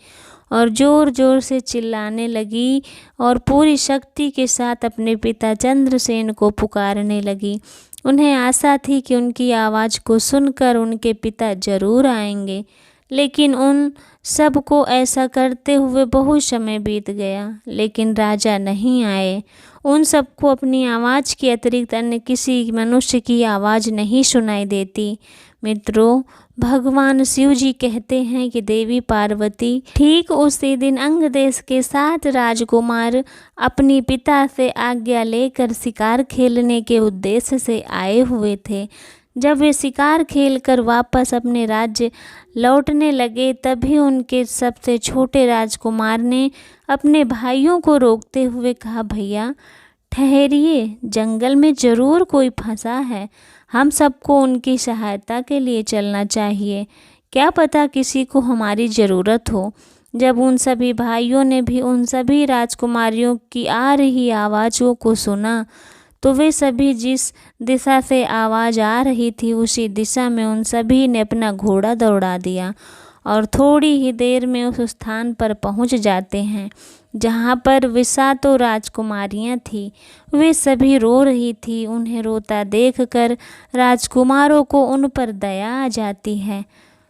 Speaker 1: और ज़ोर ज़ोर से चिल्लाने लगी और पूरी शक्ति के साथ अपने पिता चंद्रसेन को पुकारने लगी। उन्हें आशा थी कि उनकी आवाज़ को सुनकर उनके पिता जरूर आएंगे, लेकिन उन सबको ऐसा करते हुए बहुत समय बीत गया, लेकिन राजा नहीं आए। उन सबको अपनी आवाज़ के अतिरिक्त अन्य किसी मनुष्य की आवाज़ नहीं सुनाई देती। मित्रों, भगवान शिव जी कहते हैं कि देवी पार्वती ठीक उसी दिन अंग देश के 7 राजकुमार अपनी पिता से आज्ञा लेकर शिकार खेलने के उद्देश्य से आए हुए थे। जब वे शिकार खेलकर वापस अपने राज्य लौटने लगे, तभी उनके सबसे छोटे राजकुमार ने अपने भाइयों को रोकते हुए कहा, भैया ठहरिए, जंगल में ज़रूर कोई फंसा है। हम सबको उनकी सहायता के लिए चलना चाहिए, क्या पता किसी को हमारी ज़रूरत हो। जब उन सभी भाइयों ने भी उन सभी राजकुमारियों की आ रही आवाज़ों को सुना, तो वे सभी जिस दिशा से आवाज़ आ रही थी उसी दिशा में उन सभी ने अपना घोड़ा दौड़ा दिया और थोड़ी ही देर में उस स्थान पर पहुंच जाते हैं जहां पर वे सातों राजकुमारियां थीं। वे सभी रो रही थी। उन्हें रोता देखकर राजकुमारों को उन पर दया आ जाती है।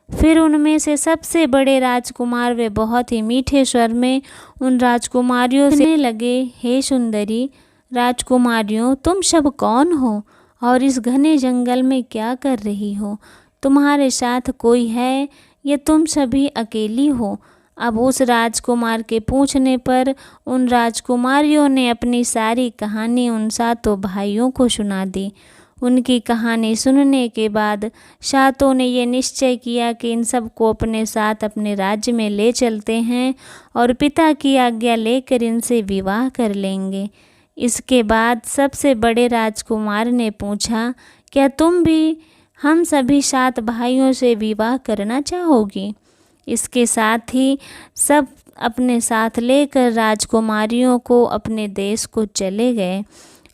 Speaker 1: फिर उनमें से सबसे बड़े राजकुमार वे बहुत ही मीठे स्वर में उन राजकुमारियों से कहने लगे, हे सुंदरी राजकुमारियों, तुम सब कौन हो और इस घने जंगल में क्या कर रही हो? तुम्हारे साथ कोई है या तुम सभी अकेली हो? अब उस राजकुमार के पूछने पर उन राजकुमारियों ने अपनी सारी कहानी उन सातों भाइयों को सुना दी। उनकी कहानी सुनने के बाद सातों ने ये निश्चय किया कि इन सबको अपने साथ अपने राज्य में ले चलते हैं और पिता की आज्ञा लेकर इनसे विवाह कर लेंगे। इसके बाद सबसे बड़े राजकुमार ने पूछा, क्या तुम भी हम सभी 7 भाइयों से विवाह करना चाहोगी? इसके साथ ही सब अपने साथ लेकर राजकुमारियों को अपने देश को चले गए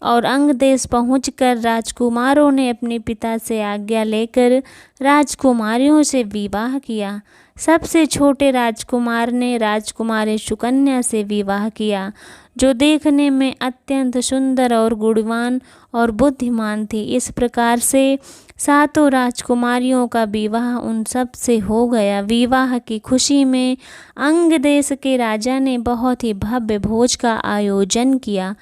Speaker 1: और अंग देश पहुंचकर राजकुमारों ने अपने पिता से आज्ञा लेकर राजकुमारियों से विवाह किया। सबसे छोटे राजकुमार ने राजकुमारी सुकन्या से विवाह किया, जो देखने में अत्यंत सुंदर और गुणवान और बुद्धिमान थी। इस प्रकार से सातों राजकुमारियों का विवाह उन सब से हो गया। विवाह की खुशी में अंग देश के राजा ने बहुत ही भव्य भोज का आयोजन किया।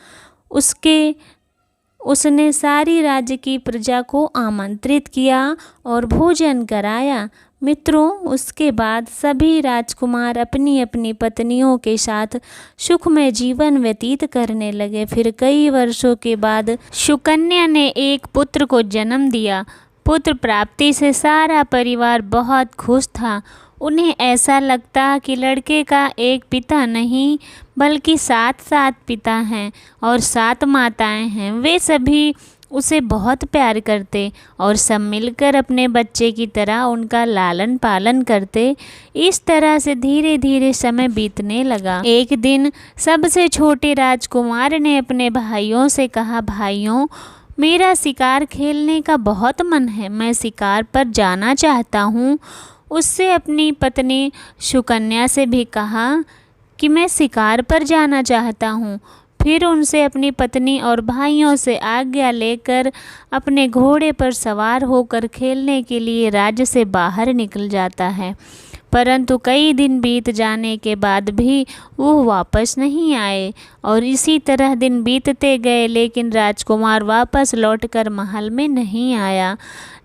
Speaker 1: उसने सारी राज्य की प्रजा को आमंत्रित किया और भोजन कराया। मित्रों, उसके बाद सभी राजकुमार अपनी अपनी पत्नियों के साथ सुखमय जीवन व्यतीत करने लगे। फिर कई वर्षों के बाद सुकन्या ने एक पुत्र को जन्म दिया। पुत्र प्राप्ति से सारा परिवार बहुत खुश था। उन्हें ऐसा लगता कि लड़के का एक पिता नहीं बल्कि 7 पिता हैं और 7 माताएं हैं। वे सभी उसे बहुत प्यार करते और सब मिलकर अपने बच्चे की तरह उनका लालन पालन करते। इस तरह से धीरे धीरे समय बीतने लगा। एक दिन सबसे छोटे राजकुमार ने अपने भाइयों से कहा, भाइयों, मेरा शिकार खेलने का बहुत मन है, मैं शिकार पर जाना चाहता हूँ। उससे अपनी पत्नी सुकन्या से भी कहा कि मैं शिकार पर जाना चाहता हूँ। फिर उनसे अपनी पत्नी और भाइयों से आज्ञा लेकर अपने घोड़े पर सवार होकर खेलने के लिए राज्य से बाहर निकल जाता है। परंतु कई दिन बीत जाने के बाद भी वो वापस नहीं आए और इसी तरह दिन बीतते गए, लेकिन राजकुमार वापस लौटकर महल में नहीं आया।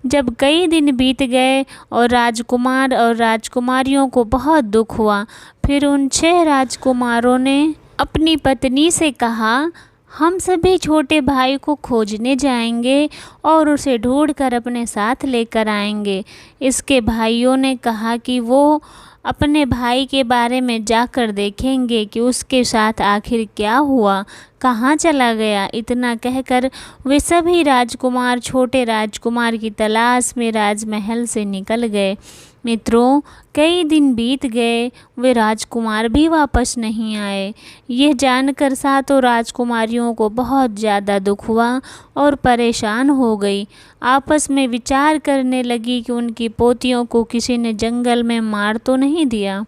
Speaker 1: जब कई दिन बीत गए और राजकुमार और राजकुमारियों को बहुत दुख हुआ, फिर उन 6 राजकुमारों ने अपनी पत्नी से कहा, हम सभी छोटे भाई को खोजने जाएंगे और उसे ढूंढकर अपने साथ लेकर आएंगे। इसके भाइयों ने कहा कि वो अपने भाई के बारे में जाकर देखेंगे कि उसके साथ आखिर क्या हुआ, कहाँ चला गया। इतना कहकर वे सभी राजकुमार छोटे राजकुमार की तलाश में राजमहल से निकल गए। मित्रों, कई दिन बीत गए, वे राजकुमार भी वापस नहीं आए। यह जानकर 7 राजकुमारियों को बहुत ज़्यादा दुख हुआ और परेशान हो गई। आपस में विचार करने लगी कि उनकी पोतियों को किसी ने जंगल में मार तो नहीं दिया,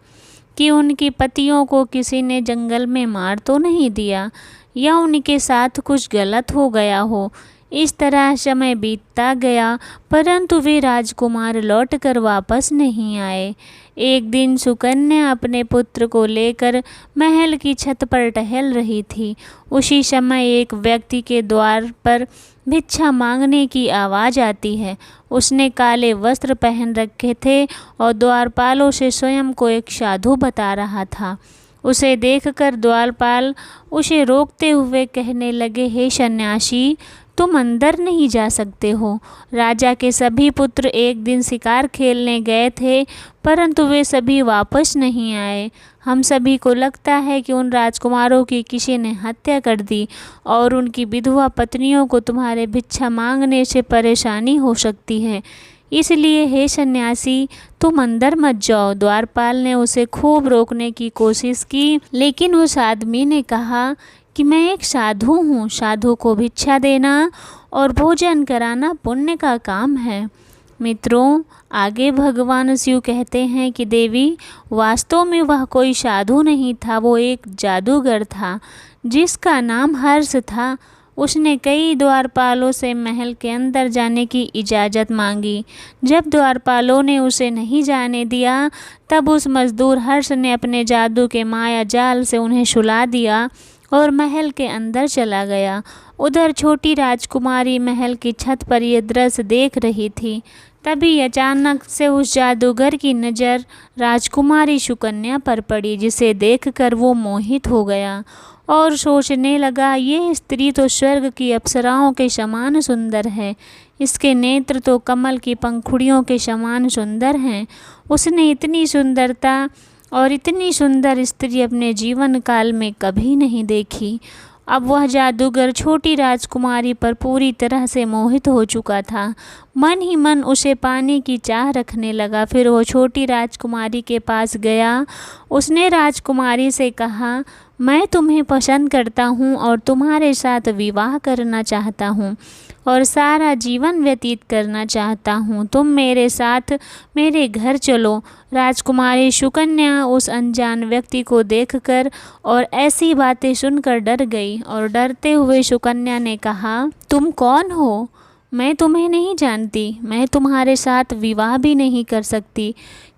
Speaker 1: कि उनकी पतियों को किसी ने जंगल में मार तो नहीं दिया, या उनके साथ कुछ गलत हो गया हो। इस तरह समय बीतता गया, परंतु वे राजकुमार लौटकर वापस नहीं आए। एक दिन सुकन्या अपने पुत्र को लेकर महल की छत पर टहल रही थी। उसी समय एक व्यक्ति के द्वार पर भिक्षा मांगने की आवाज़ आती है। उसने काले वस्त्र पहन रखे थे और द्वारपालों से स्वयं को एक साधु बता रहा था। उसे देखकर द्वारपाल उसे रोकते हुए कहने लगे, हे सन्यासी, तुम अंदर नहीं जा सकते हो। राजा के सभी पुत्र एक दिन शिकार खेलने गए थे, परंतु वे सभी वापस नहीं आए। हम सभी को लगता है कि उन राजकुमारों की किसी ने हत्या कर दी और उनकी विधवा पत्नियों को तुम्हारे भिक्षा मांगने से परेशानी हो सकती है। इसलिए हे सन्यासी, तुम अंदर मत जाओ। द्वारपाल ने उसे खूब रोकने की कोशिश की, लेकिन उस आदमी ने कहा कि मैं एक साधु हूँ। साधु को भिक्षा देना और भोजन कराना पुण्य का काम है। मित्रों, आगे भगवान शिव कहते हैं कि देवी, वास्तव में वह कोई साधु नहीं था, वो एक जादूगर था जिसका नाम हर्ष था। उसने कई द्वारपालों से महल के अंदर जाने की इजाज़त मांगी। जब द्वारपालों ने उसे नहीं जाने दिया, तब उस मजदूर हर्ष ने अपने जादू के माया जाल से उन्हें सुला दिया और महल के अंदर चला गया। उधर छोटी राजकुमारी महल की छत पर यह दृश्य देख रही थी। तभी अचानक से उस जादूगर की नज़र राजकुमारी सुकन्या पर पड़ी, जिसे देखकर वो मोहित हो गया और सोचने लगा, ये स्त्री तो स्वर्ग की अप्सराओं के समान सुंदर है। इसके नेत्र तो कमल की पंखुड़ियों के समान सुंदर हैं। उसने इतनी सुंदरता और इतनी सुंदर स्त्री अपने जीवन काल में कभी नहीं देखी। अब वह जादूगर छोटी राजकुमारी पर पूरी तरह से मोहित हो चुका था। मन ही मन उसे पाने की चाह रखने लगा। फिर वो छोटी राजकुमारी के पास गया। उसने राजकुमारी से कहा, मैं तुम्हें पसंद करता हूँ और तुम्हारे साथ विवाह करना चाहता हूँ और सारा जीवन व्यतीत करना चाहता हूँ। तुम मेरे साथ मेरे घर चलो। राजकुमारी सुकन्या उस अनजान व्यक्ति को देखकर और ऐसी बातें सुनकर डर गई और डरते हुए सुकन्या ने कहा, तुम कौन हो? मैं तुम्हें नहीं जानती। मैं तुम्हारे साथ विवाह भी नहीं कर सकती,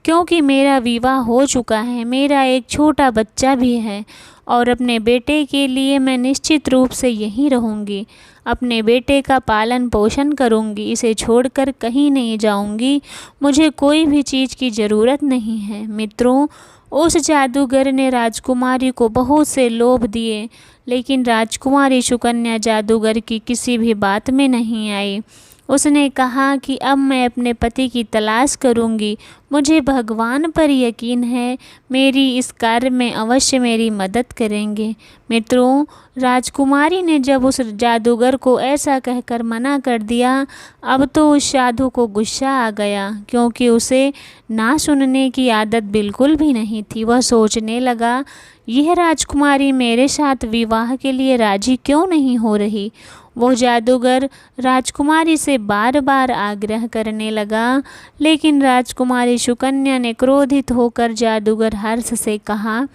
Speaker 1: क्योंकि मेरा विवाह हो चुका है। मेरा एक छोटा बच्चा भी है और अपने बेटे के लिए मैं निश्चित रूप से यहीं रहूँगी। अपने बेटे का पालन पोषण करूँगी। इसे छोड़कर कहीं नहीं जाऊँगी। मुझे कोई भी चीज़ की ज़रूरत नहीं है। मित्रों, उस जादूगर ने राजकुमारी को बहुत से लोभ दिए, लेकिन राजकुमारी सुकन्या जादूगर की किसी भी बात में नहीं आई। उसने कहा कि अब मैं अपने पति की तलाश करूंगी। मुझे भगवान पर यकीन है, मेरी इस कार्य में अवश्य मेरी मदद करेंगे। मित्रों, राजकुमारी ने जब उस जादूगर को ऐसा कहकर मना कर दिया, अब तो उस साधु को गुस्सा आ गया, क्योंकि उसे ना सुनने की आदत बिल्कुल भी नहीं थी। वह सोचने लगा, यह राजकुमारी मेरे साथ विवाह के लिए राजी क्यों नहीं हो रही। वो जादूगर राजकुमारी से बार बार आग्रह करने लगा, लेकिन राजकुमारी सुकन्या ने क्रोधित होकर जादूगर हर्ष से कहा,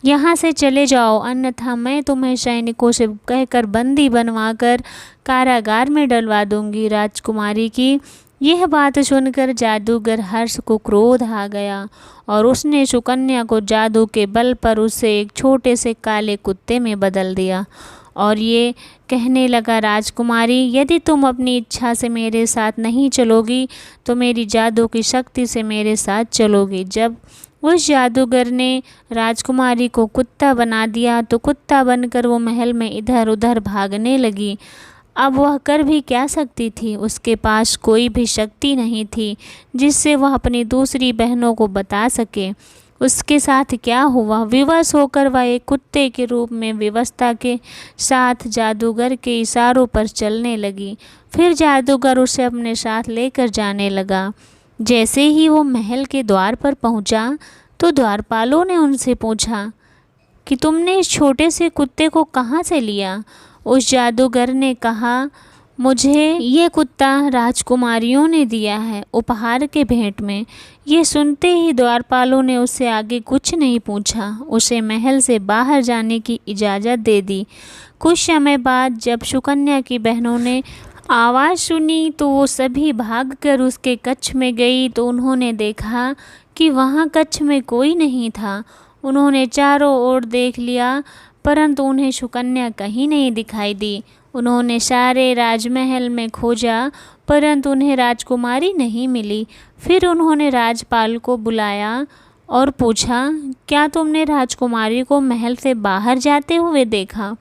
Speaker 1: यहाँ से चले जाओ, अन्यथा मैं तुम्हें सैनिकों से कहकर बंदी बनवाकर कारागार में डलवा दूंगी। राजकुमारी की यह बात सुनकर जादूगर हर्ष को क्रोध आ गया और उसने सुकन्या को जादू के बल पर उसे एक छोटे से काले कुत्ते में बदल दिया और ये कहने लगा, राजकुमारी, यदि तुम अपनी इच्छा से मेरे साथ नहीं चलोगी तो मेरी जादू की शक्ति से मेरे साथ चलोगी। जब उस जादूगर ने राजकुमारी को कुत्ता बना दिया तो कुत्ता बनकर वो महल में इधर उधर भागने लगी। अब वह कर भी क्या सकती थी, उसके पास कोई भी शक्ति नहीं थी जिससे वह अपनी दूसरी बहनों को बता सके। उसके साथ क्या हुआ, विवश होकर वह एक कुत्ते के रूप में विवशता के साथ जादूगर के इशारों पर चलने लगी। फिर जादूगर उसे अपने साथ लेकर जाने लगा। जैसे ही वो महल के द्वार पर पहुंचा तो द्वारपालों ने उनसे पूछा कि तुमने इस छोटे से कुत्ते को कहाँ से लिया। उस जादूगर ने कहा, मुझे ये कुत्ता राजकुमारियों ने दिया है उपहार के भेंट में। ये सुनते ही द्वारपालों ने उससे आगे कुछ नहीं पूछा, उसे महल से बाहर जाने की इजाज़त दे दी। कुछ समय बाद जब सुकन्या की बहनों ने आवाज़ सुनी तो वो सभी भागकर उसके कक्ष में गई तो उन्होंने देखा कि वहाँ कक्ष में कोई नहीं था। उन्होंने चारों ओर देख लिया परंतु उन्हें सुकन्या कहीं नहीं दिखाई दी। उन्होंने सारे राजमहल में खोजा परंतु उन्हें राजकुमारी नहीं मिली। फिर उन्होंने राजपाल को बुलाया और पूछा, क्या तुमने राजकुमारी को महल से बाहर जाते हुए देखा।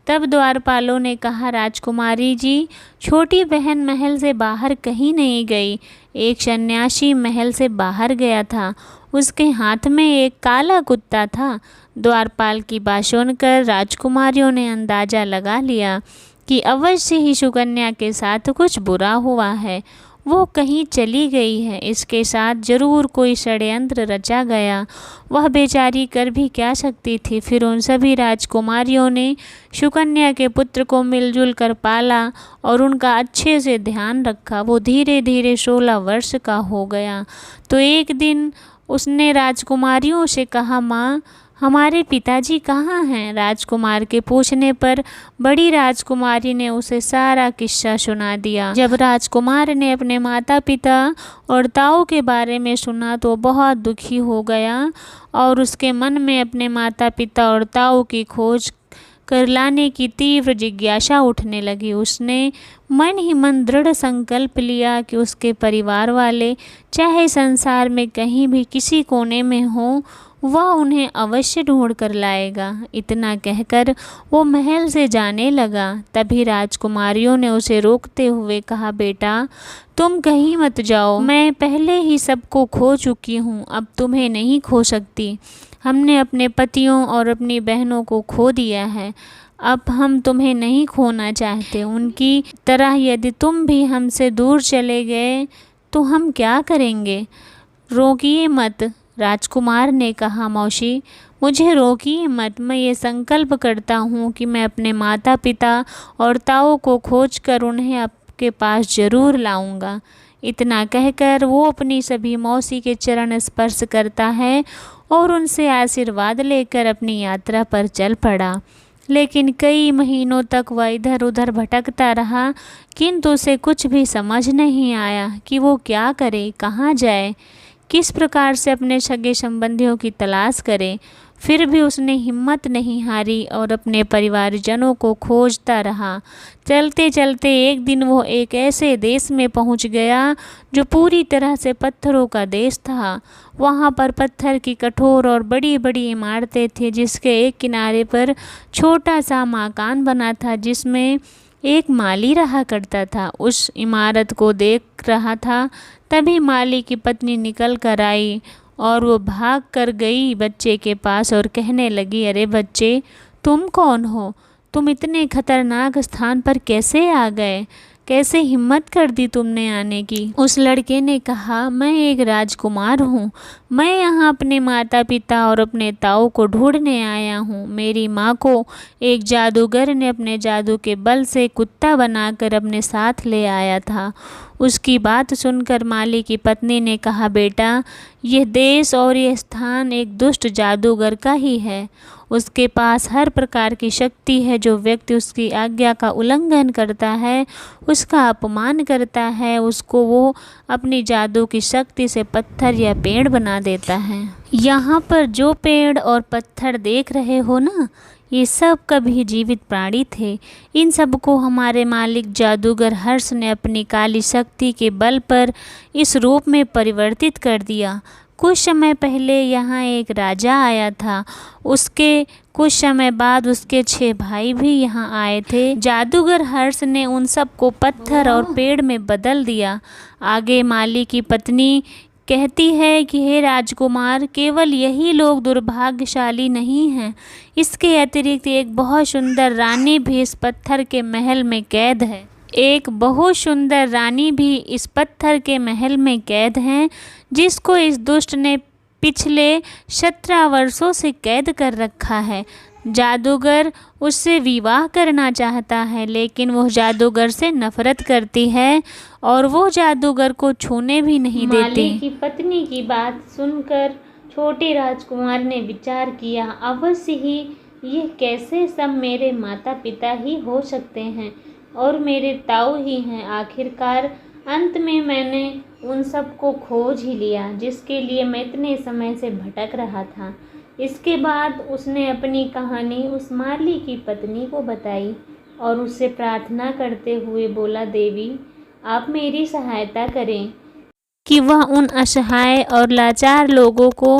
Speaker 1: तब द्वारपालों ने कहा, राजकुमारी जी, छोटी बहन महल से बाहर कहीं नहीं गई। एक सन्यासी महल से बाहर गया था, उसके हाथ में एक काला कुत्ता था। द्वारपाल की बात सुनकर राजकुमारियों ने अंदाज़ा लगा लिया कि अवश्य ही सुकन्या के साथ कुछ बुरा हुआ है, वो कहीं चली गई है, इसके साथ जरूर कोई षड्यंत्र रचा गया। वह बेचारी कर भी क्या सकती थी। फिर उन सभी राजकुमारियों ने सुकन्या के पुत्र को मिलजुल कर पाला और उनका अच्छे से ध्यान रखा। वो धीरे धीरे 16 वर्ष का हो गया तो एक दिन उसने राजकुमारियों से कहा, माँ, हमारे पिताजी कहाँ हैं। राजकुमार के पूछने पर बड़ी राजकुमारी ने उसे सारा किस्सा सुना दिया। जब राजकुमार ने अपने माता पिता और ताऊ के बारे में सुना तो बहुत दुखी हो गया और उसके मन में अपने माता पिता और ताऊ की खोज कर लाने की तीव्र जिज्ञासा उठने लगी। उसने मन ही मन दृढ़ संकल्प लिया कि उसके परिवार वाले चाहे संसार में कहीं भी किसी कोने में हों, वह उन्हें अवश्य ढूंढ कर लाएगा। इतना कहकर वो महल से जाने लगा। तभी राजकुमारियों ने उसे रोकते हुए कहा, बेटा, तुम कहीं मत जाओ, मैं पहले ही सबको खो चुकी हूँ, अब तुम्हें नहीं खो सकती। हमने अपने पतियों और अपनी बहनों को खो दिया है, अब हम तुम्हें नहीं खोना चाहते। उनकी तरह यदि तुम भी हमसे दूर चले गए तो हम क्या करेंगे। रोकिए मत। राजकुमार ने कहा, मौसी, मुझे रोकिए मत, मैं ये संकल्प करता हूँ कि मैं अपने माता पिता और ताऊ को खोज कर उन्हें आपके पास ज़रूर लाऊंगा। इतना कहकर वो अपनी सभी मौसी के चरण स्पर्श करता है और उनसे आशीर्वाद लेकर अपनी यात्रा पर चल पड़ा। लेकिन कई महीनों तक वह इधर उधर भटकता रहा, किंतु उसे कुछ भी समझ नहीं आया कि वो क्या करे, कहाँ जाए, किस प्रकार से अपने सगे संबंधियों की तलाश करे। फिर भी उसने हिम्मत नहीं हारी और अपने परिवारजनों को खोजता रहा। चलते चलते एक दिन वो एक ऐसे देश में पहुंच गया जो पूरी तरह से पत्थरों का देश था। वहाँ पर पत्थर की कठोर और बड़ी बड़ी इमारतें थी, जिसके एक किनारे पर छोटा सा मकान बना था जिसमें एक माली रहा करता था। उस इमारत को देख रहा था, तभी माली की पत्नी निकल कर आई और वो भाग कर गई बच्चे के पास और कहने लगी, अरे बच्चे, तुम कौन हो? तुम इतने खतरनाक स्थान पर कैसे आ गए? कैसे हिम्मत कर दी तुमने आने की? उस लड़के ने कहा, मैं एक राजकुमार हूँ। मैं यहाँ अपने माता पिता और अपने ताऊ को ढूंढने आया हूँ। मेरी माँ को एक जादूगर ने अपने जादू के बल से कुत्ता बनाकर अपने साथ ले आया था। उसकी बात सुनकर माली की पत्नी ने कहा, बेटा, यह देश और यह स्थान एक दुष्ट जादूगर का ही है। उसके पास हर प्रकार की शक्ति है। जो व्यक्ति उसकी आज्ञा का उल्लंघन करता है, उसका अपमान करता है, उसको वो अपनी जादू की शक्ति से पत्थर या पेड़ बना देता है। यहाँ पर जो पेड़ और पत्थर देख रहे हो ना, ये सब कभी जीवित प्राणी थे। इन सब को हमारे मालिक जादूगर हर्ष ने अपनी काली शक्ति के बल पर इस रूप में परिवर्तित कर दिया। कुछ समय पहले यहाँ एक राजा आया था। उसके कुछ समय बाद उसके 6 भाई भी यहाँ आए थे। जादूगर हर्ष ने उन सबको पत्थर और पेड़ में बदल दिया। आगे माली की पत्नी कहती है कि हे राजकुमार, केवल यही लोग दुर्भाग्यशाली नहीं हैं, इसके अतिरिक्त एक बहुत सुंदर रानी भी इस पत्थर के महल में कैद है। एक बहुत सुंदर रानी भी इस पत्थर के महल में कैद हैं, जिसको इस दुष्ट ने पिछले 17 वर्षों से कैद कर रखा है। जादूगर उससे विवाह करना चाहता है, लेकिन वह जादूगर से नफरत करती है और वो जादूगर को छूने भी नहीं देती। माली की पत्नी की बात सुनकर छोटे राजकुमार ने विचार किया, अवश्य ही ये कैसे सब मेरे माता पिता ही हो सकते हैं और मेरे ताऊ ही हैं। आखिरकार अंत में मैंने उन सबको खोज ही लिया, जिसके लिए मैं इतने समय से भटक रहा था। इसके बाद उसने अपनी कहानी उस माली की पत्नी को बताई और उससे प्रार्थना करते हुए बोला, देवी, आप मेरी सहायता करें कि वह उन असहाय और लाचार लोगों को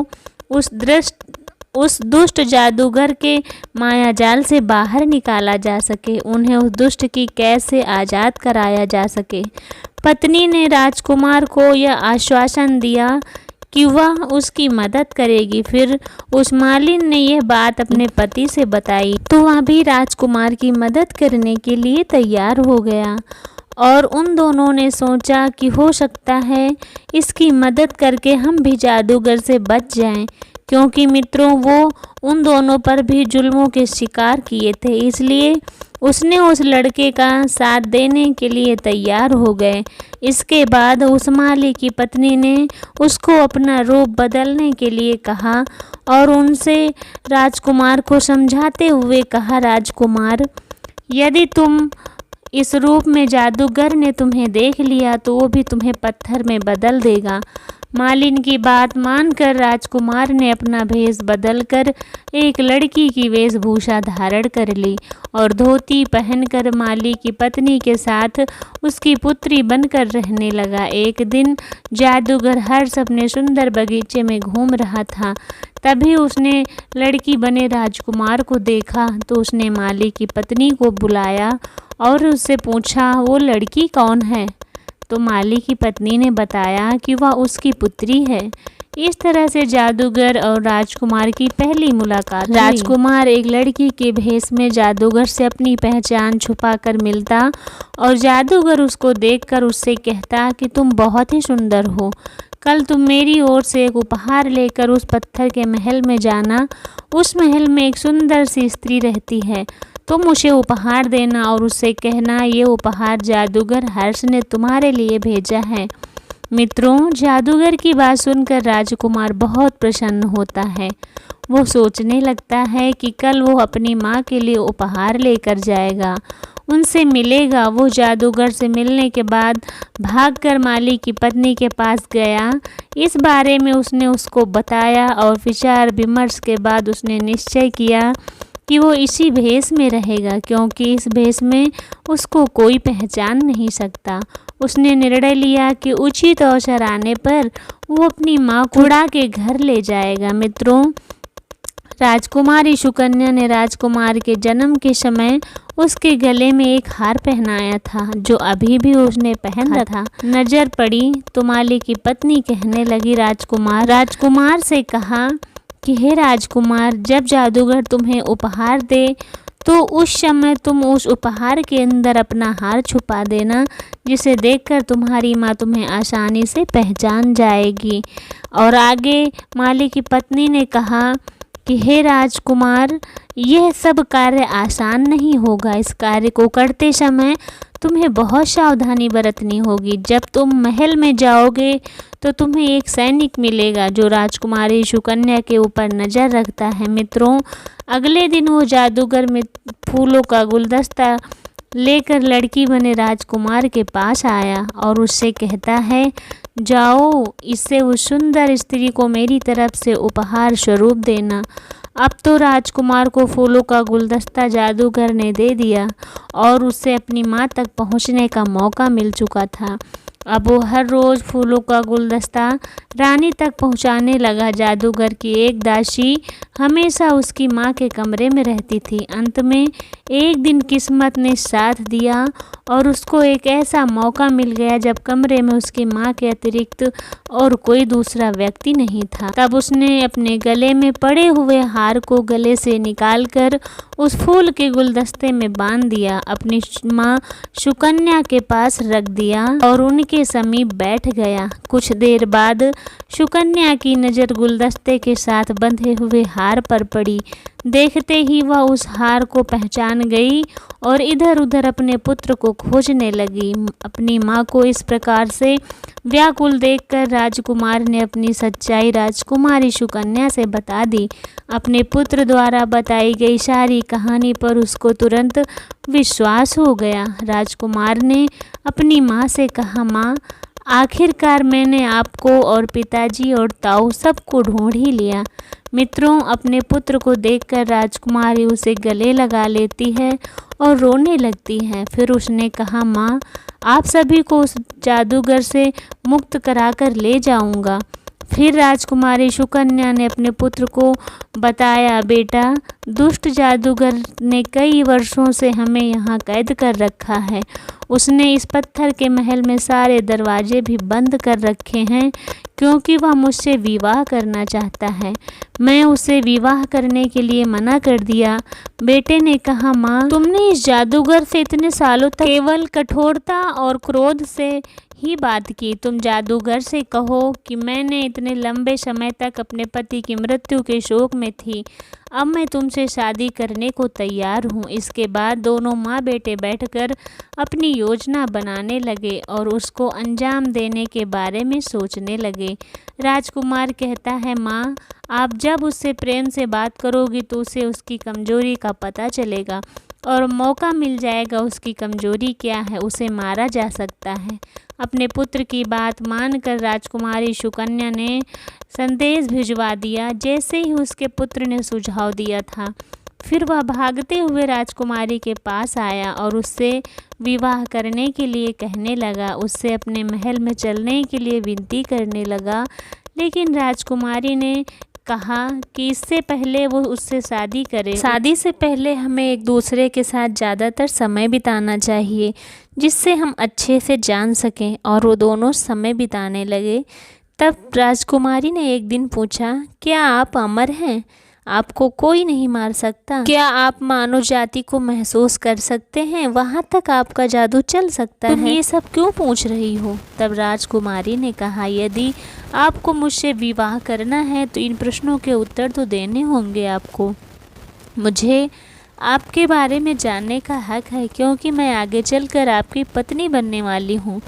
Speaker 1: उस दुष्ट जादूगर के मायाजाल से बाहर निकाला जा सके, उन्हें उस दुष्ट की कैद से आज़ाद कराया जा सके। पत्नी ने राजकुमार को यह आश्वासन दिया कि वह उसकी मदद करेगी। फिर उस मालिन ने यह बात अपने पति से बताई, तो वह भी राजकुमार की मदद करने के लिए तैयार हो गया और उन दोनों ने सोचा कि हो सकता है इसकी मदद करके हम भी जादूगर से बच जाएं, क्योंकि मित्रों वो उन दोनों पर भी जुल्मों के शिकार किए थे। इसलिए उसने उस लड़के का साथ देने के लिए तैयार हो गए। इसके बाद उस माली की पत्नी ने उसको अपना रूप बदलने के लिए कहा और उनसे राजकुमार को समझाते हुए कहा, राजकुमार, यदि तुम इस रूप में जादूगर ने तुम्हें देख लिया तो वो भी तुम्हें पत्थर में बदल देगा। मालिन की बात मानकर राजकुमार ने अपना भेष बदलकर एक लड़की की वेशभूषा धारण कर ली और धोती पहनकर माली की पत्नी के साथ उसकी पुत्री बनकर रहने लगा। एक दिन जादूगर हर्ष अपने सुंदर बगीचे में घूम रहा था। तभी उसने लड़की बने राजकुमार को देखा, तो उसने माली की पत्नी को बुलाया और उससे पूछा, वो लड़की कौन है? तो माली की पत्नी ने बताया कि वह उसकी पुत्री है। इस तरह से जादूगर और राजकुमार की पहली मुलाकात। राजकुमार एक लड़की के भेष में जादूगर से अपनी पहचान छुपाकर मिलता और जादूगर उसको देखकर उससे कहता कि तुम बहुत ही सुंदर हो। कल तुम मेरी ओर से एक उपहार लेकर उस पत्थर के महल में जाना। उस महल में एक सुंदर सी स्त्री रहती है, तुम उसे उपहार देना और उससे कहना, ये उपहार जादूगर हर्ष ने तुम्हारे लिए भेजा है। मित्रों, जादूगर की बात सुनकर राजकुमार बहुत प्रसन्न होता है। वो सोचने लगता है कि कल वो अपनी माँ के लिए उपहार लेकर जाएगा, उनसे मिलेगा। वो जादूगर से मिलने के बाद भागकर माली की पत्नी के पास गया। इस बारे में उसने उसको बताया और विचार विमर्श के बाद उसने निश्चय किया कि वो इसी भेष में रहेगा, क्योंकि इस भेष में उसको कोई पहचान नहीं सकता। उसने निर्णय लिया कि उचित अवसर आने पर वो अपनी माँ को उड़ा के घर ले जाएगा। मित्रों, राजकुमारी सुकन्या ने राजकुमार के जन्म के समय उसके गले में एक हार पहनाया था जो अभी भी उसने पहन रखा था। नजर पड़ी तो माली की पत्नी कहने लगी, राजकुमार से कहा कि हे राजकुमार, जब जादूगर तुम्हें उपहार दे तो उस समय तुम उस उपहार के अंदर अपना हार छुपा देना, जिसे देखकर तुम्हारी माँ तुम्हें आसानी से पहचान जाएगी। और आगे माली की पत्नी ने कहा कि हे राजकुमार, यह सब कार्य आसान नहीं होगा। इस कार्य को करते समय तुम्हें बहुत सावधानी बरतनी होगी। जब तुम महल में जाओगे तो तुम्हें एक सैनिक मिलेगा जो राजकुमारी सुकन्या के ऊपर नज़र रखता है। मित्रों, अगले दिन वो जादूगर में फूलों का गुलदस्ता लेकर लड़की बने राजकुमार के पास आया और उससे कहता है, जाओ, इससे उस सुंदर स्त्री को मेरी तरफ से उपहार स्वरूप देना। अब तो राजकुमार को फूलों का गुलदस्ता जादूगर ने दे दिया और उससे अपनी माँ तक पहुँचने का मौका मिल चुका था। अब वो हर रोज़ फूलों का गुलदस्ता रानी तक पहुंचाने लगा। जादूगर की एक दासी हमेशा उसकी माँ के कमरे में रहती थी। अंत में एक दिन किस्मत ने साथ दिया और उसको एक ऐसा मौका मिल गया जब कमरे में उसकी माँ के अतिरिक्त और कोई दूसरा व्यक्ति नहीं था। तब उसने अपने गले में पड़े हुए हार को गले से निकालकर उस फूल के गुलदस्ते में बांध दिया, अपनी माँ सुकन्या के पास रख दिया और उनके समीप बैठ गया। कुछ देर बाद सुकन्या की नज़र गुलदस्ते के साथ बंधे हुए हार पर पड़ी। देखते ही वह उस हार को पहचान गई और इधर उधर अपने पुत्र को खोजने लगी। अपनी माँ को इस प्रकार से व्याकुल देखकर राजकुमार ने अपनी सच्चाई राजकुमारी सुकन्या से बता दी। अपने पुत्र द्वारा बताई गई सारी कहानी पर उसको तुरंत विश्वास हो गया। राजकुमार ने अपनी माँ से कहा, माँ, आखिरकार मैंने आपको और पिताजी और ताऊ सबको ढूंढ ही लिया। मित्रों, अपने पुत्र को देखकर राजकुमारी उसे गले लगा लेती है और रोने लगती है। फिर उसने कहा, माँ, आप सभी को उस जादूगर से मुक्त कराकर ले जाऊंगा। फिर राजकुमारी सुकन्या ने अपने पुत्र को बताया, बेटा, दुष्ट जादूगर ने कई वर्षों से हमें यहाँ कैद कर रखा है। उसने इस पत्थर के महल में सारे दरवाजे भी बंद कर रखे हैं क्योंकि वह मुझसे विवाह करना चाहता है। मैं उसे विवाह करने के लिए मना कर दिया। बेटे ने कहा, माँ, तुमने इस जादूगर से इतने सालों तक केवल कठोरता और क्रोध से ही बात की। तुम जादूगर से कहो कि मैंने इतने लंबे समय तक अपने पति की मृत्यु के शोक में थी। अब मैं तुमसे शादी करने को तैयार हूँ। इसके बाद दोनों माँ बेटे बैठकर अपनी योजना बनाने लगे और उसको अंजाम देने के बारे में सोचने लगे। राजकुमार कहता है, माँ, आप जब उससे प्रेम से बात करोगी तो उसे उसकी कमजोरी का पता चलेगा और मौका मिल जाएगा उसकी कमजोरी क्या है, उसे मारा जा सकता है। अपने पुत्र की बात मानकर राजकुमारी सुकन्या ने संदेश भिजवा दिया जैसे ही उसके पुत्र ने सुझाव दिया था। फिर वह भागते हुए राजकुमारी के पास आया और उससे विवाह करने के लिए कहने लगा। उससे अपने महल में चलने के लिए विनती करने लगा, लेकिन राजकुमारी ने कहा कि इससे पहले वो उससे शादी करे। शादी से पहले हमें एक दूसरे के साथ ज़्यादातर समय बिताना चाहिए जिससे हम अच्छे से जान सकें। और वो दोनों समय बिताने लगे। तब राजकुमारी ने एक दिन पूछा, क्या आप अमर हैं? आपको कोई नहीं मार सकता? क्या आप मानव जाति को महसूस कर सकते हैं? वहाँ तक आपका जादू चल सकता है? तुम ये सब क्यों पूछ रही हो? तब राजकुमारी ने कहा, यदि आपको मुझसे विवाह करना है तो इन प्रश्नों के उत्तर तो देने होंगे आपको। मुझे आपके बारे में जानने का हक है क्योंकि मैं आगे चलकर आपकी पत्नी बनने वाली हूँ।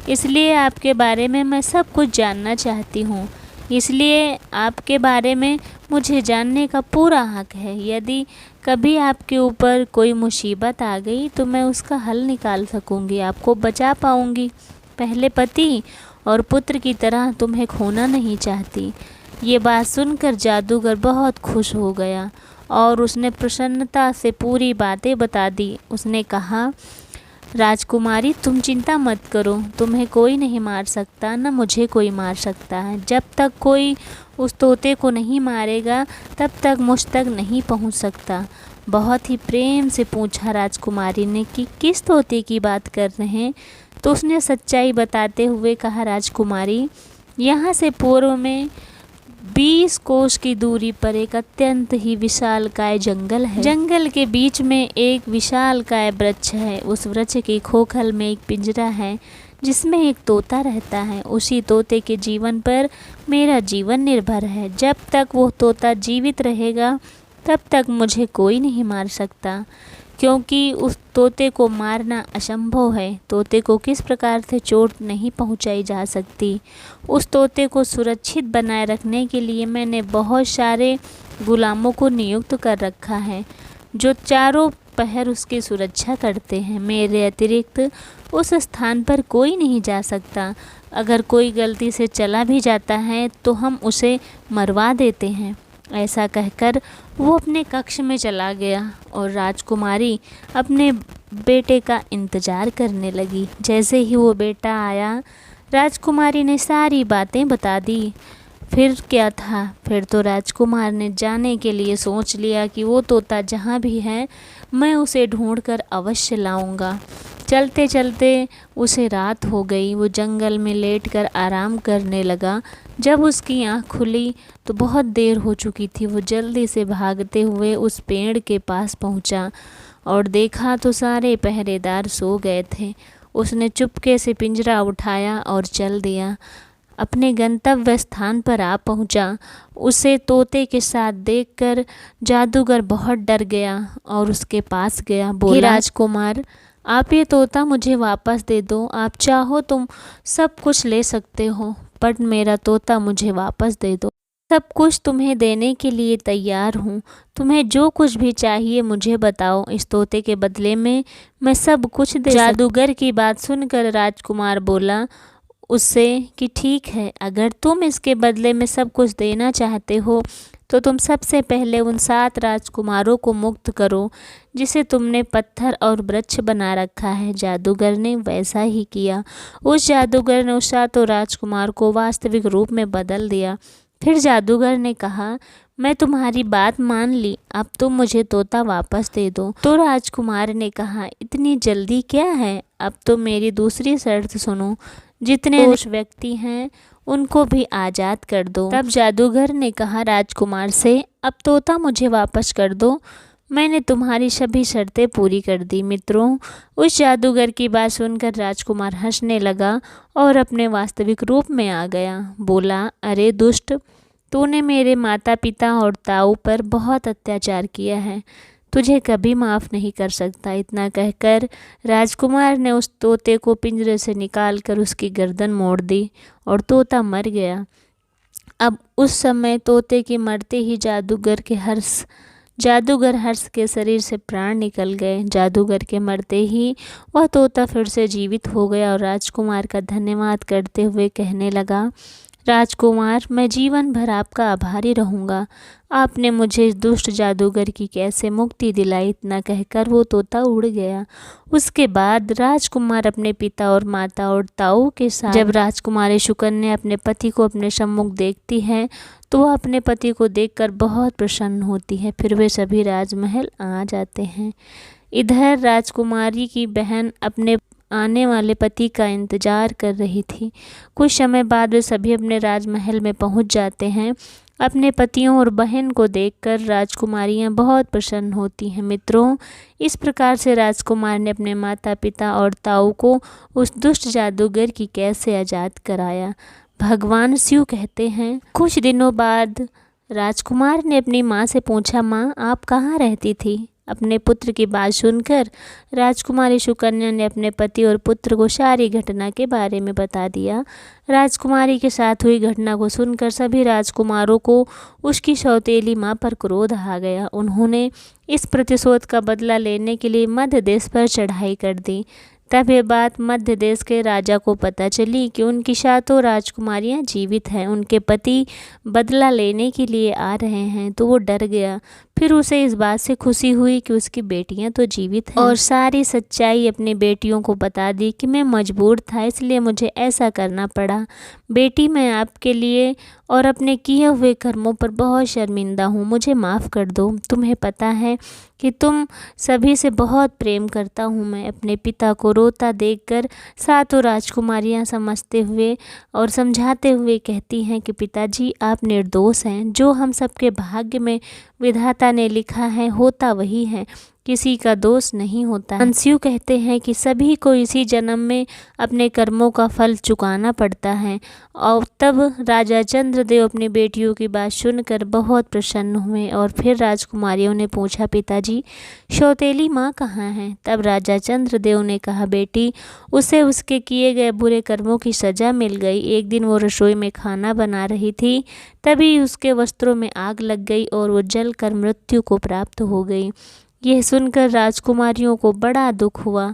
Speaker 1: इसलिए आपके बारे में मैं सब कुछ जानना चाहती हूँ। इसलिए आपके बारे में मुझे जानने का पूरा हक है। यदि कभी आपके ऊपर कोई मुसीबत आ गई तो मैं उसका हल निकाल सकूँगी, आपको बचा पाऊँगी। पहले पति और पुत्र की तरह तुम्हें खोना नहीं चाहती। ये बात सुनकर जादूगर बहुत खुश हो गया और उसने प्रसन्नता से पूरी बातें बता दी। उसने कहा, राजकुमारी तुम चिंता मत करो, तुम्हें कोई नहीं मार सकता, न मुझे कोई मार सकता है। जब तक कोई उस तोते को नहीं मारेगा तब तक मुझ तक नहीं पहुंच सकता। बहुत ही प्रेम से पूछा राजकुमारी ने कि किस तोते की बात कर रहे हैं। तो उसने सच्चाई बताते हुए कहा, राजकुमारी यहाँ से पूर्व में 20 कोस की दूरी पर एक अत्यंत ही विशालकाय जंगल है। जंगल के बीच में एक विशालकाय वृक्ष है। उस वृक्ष के खोखल में एक पिंजरा है जिसमें एक तोता रहता है। उसी तोते के जीवन पर मेरा जीवन निर्भर है। जब तक वो तोता जीवित रहेगा तब तक मुझे कोई नहीं मार सकता, क्योंकि उस तोते को मारना असंभव है। तोते को किस प्रकार से चोट नहीं पहुंचाई जा सकती। उस तोते को सुरक्षित बनाए रखने के लिए मैंने बहुत सारे गुलामों को नियुक्त कर रखा है जो चारों पहर उसकी सुरक्षा करते हैं। मेरे अतिरिक्त उस स्थान पर कोई नहीं जा सकता। अगर कोई गलती से चला भी जाता है तो हम उसे मरवा देते हैं। ऐसा कहकर वो अपने कक्ष में चला गया और राजकुमारी अपने बेटे का इंतज़ार करने लगी। जैसे ही वो बेटा आया, राजकुमारी ने सारी बातें बता दी। फिर क्या था, फिर तो राजकुमार ने जाने के लिए सोच लिया कि वो तोता जहाँ भी है मैं उसे ढूंढकर अवश्य लाऊंगा। चलते चलते उसे रात हो गई। वो जंगल में लेटकर आराम करने लगा। जब उसकी आँख खुली तो बहुत देर हो चुकी थी। वो जल्दी से भागते हुए उस पेड़ के पास पहुंचा और देखा तो सारे पहरेदार सो गए थे। उसने चुपके से पिंजरा उठाया और चल दिया। अपने गंतव्य स्थान पर आ पहुंचा। उसे तोते के साथ देखकर जादूगर बहुत डर गया और उसके पास गया। बोला, राजकुमार आप ये तोता मुझे वापस दे दो। आप चाहो तुम सब कुछ ले सकते हो, पर मेरा तोता मुझे वापस दे दो। सब कुछ तुम्हें देने के लिए तैयार हूँ। तुम्हें जो कुछ भी चाहिए मुझे बताओ, इस तोते के बदले में मैं सब कुछ दे। जादूगर की बात सुनकर राजकुमार बोला उससे कि ठीक है, अगर तुम इसके बदले में सब कुछ देना चाहते हो तो तुम सबसे पहले उन 7 राजकुमारों को मुक्त करो जिसे तुमने पत्थर और वृक्ष बना रखा है। जादूगर ने वैसा ही किया। उस जादूगर ने उस 7 राजकुमार को वास्तविक रूप में बदल दिया। फिर जादूगर ने कहा, मैं तुम्हारी बात मान ली, अब तुम मुझे तोता वापस दे दो। तो राजकुमार ने कहा, इतनी जल्दी क्या है, अब तो मेरी दूसरी शर्त सुनो। जितने दोष व्यक्ति हैं उनको भी आज़ाद कर दो। तब जादूगर ने कहा राजकुमार से, अब तोता मुझे वापस कर दो, मैंने तुम्हारी सभी शर्तें पूरी कर दी। मित्रों, उस जादूगर की बात सुनकर राजकुमार हंसने लगा और अपने वास्तविक रूप में आ गया। बोला, अरे दुष्ट, तूने मेरे माता पिता और ताऊ पर बहुत अत्याचार किया है, तुझे कभी माफ़ नहीं कर सकता। इतना कहकर राजकुमार ने उस तोते को पिंजरे से निकालकर उसकी गर्दन मोड़ दी और तोता मर गया। अब उस समय तोते के मरते ही जादूगर हर्ष के शरीर से प्राण निकल गए। जादूगर के मरते ही वह तोता फिर से जीवित हो गया और राजकुमार का धन्यवाद करते हुए कहने लगा, राजकुमार, मैं जीवन भर आपका आभारी रहूँगा। आपने मुझे इस दुष्ट जादूगर की कैसे मुक्ति दिलाई। इतना कहकर वो तोता उड़ गया। उसके बाद राजकुमार अपने पिता और माता और ताऊ के साथ, जब राजकुमारी शुकन्या अपने पति को अपने सम्मुख देखती है तो वह अपने पति को देखकर बहुत प्रसन्न होती है। फिर वे सभी राजमहल आ जाते हैं। इधर राजकुमारी की बहन अपने आने वाले पति का इंतजार कर रही थी। कुछ समय बाद वे सभी अपने राजमहल में पहुंच जाते हैं। अपने पतियों और बहन को देखकर राजकुमारियां बहुत प्रसन्न होती हैं। मित्रों, इस प्रकार से राजकुमार ने अपने माता पिता और ताऊ को उस दुष्ट जादूगर की कैद से आज़ाद कराया। भगवान शिव कहते हैं, कुछ दिनों बाद राजकुमार ने अपनी माँ से पूछा, माँ आप कहाँ रहती थी। अपने पुत्र की बात सुनकर राजकुमारी शुकन्या ने अपने पति और पुत्र को सारी घटना के बारे में बता दिया। राजकुमारी के साथ हुई घटना को सुनकर सभी राजकुमारों को उसकी सौतेली माँ पर क्रोध आ गया। उन्होंने इस प्रतिशोध का बदला लेने के लिए मध्य देश पर चढ़ाई कर दी। तब ये बात मध्य देश के राजा को पता चली कि उनकी 7 राजकुमारियां जीवित हैं, उनके पति बदला लेने के लिए आ रहे हैं, तो वो डर गया। फिर उसे इस बात से खुशी हुई कि उसकी बेटियां तो जीवित हैं और सारी सच्चाई अपनी बेटियों को बता दी कि मैं मजबूर था, इसलिए मुझे ऐसा करना पड़ा। बेटी, मैं आपके लिए और अपने किए हुए कर्मों पर बहुत शर्मिंदा हूँ, मुझे माफ़ कर दो। तुम्हें पता है कि तुम सभी से बहुत प्रेम करता हूँ मैं। अपने पिता को रोता देखकर सातों राजकुमारियाँ समझते हुए और समझाते हुए कहती हैं कि पिताजी, आप निर्दोष हैं। जो हम सबके भाग्य में विधाता ने लिखा है होता वही है, किसी का दोष नहीं होता। अंशु कहते हैं कि सभी को इसी जन्म में अपने कर्मों का फल चुकाना पड़ता है। और तब राजा चंद्रदेव अपनी बेटियों की बात सुनकर बहुत प्रसन्न हुए और फिर राजकुमारियों ने पूछा, पिताजी सौतेली माँ कहाँ है? तब राजा चंद्रदेव ने कहा, बेटी, उसे उसके किए गए बुरे कर्मों की सज़ा मिल गई। एक दिन वो रसोई में खाना बना रही थी, तभी उसके वस्त्रों में आग लग गई और वो जलकर मृत्यु को प्राप्त हो गई। यह सुनकर राजकुमारियों को बड़ा दुख हुआ,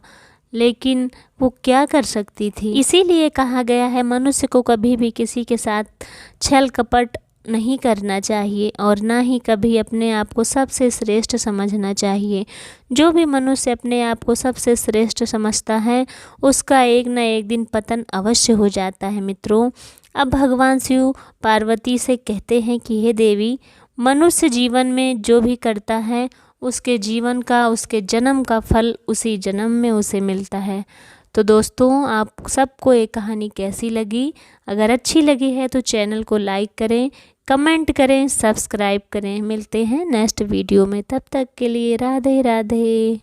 Speaker 1: लेकिन वो क्या कर सकती थी। इसीलिए कहा गया है, मनुष्य को कभी भी किसी के साथ छल कपट नहीं करना चाहिए और ना ही कभी अपने आप को सबसे श्रेष्ठ समझना चाहिए। जो भी मनुष्य अपने आप को सबसे श्रेष्ठ समझता है, उसका एक न एक दिन पतन अवश्य हो जाता है। मित्रों, अब भगवान शिव पार्वती से कहते हैं कि हे देवी, मनुष्य जीवन में जो भी करता है उसके जीवन का, उसके जन्म का फल उसी जन्म में उसे मिलता है। तो दोस्तों, आप सबको ये कहानी कैसी लगी? अगर अच्छी लगी है तो चैनल को लाइक करें, कमेंट करें, सब्सक्राइब करें। मिलते हैं नेक्स्ट वीडियो में, तब तक के लिए राधे राधे।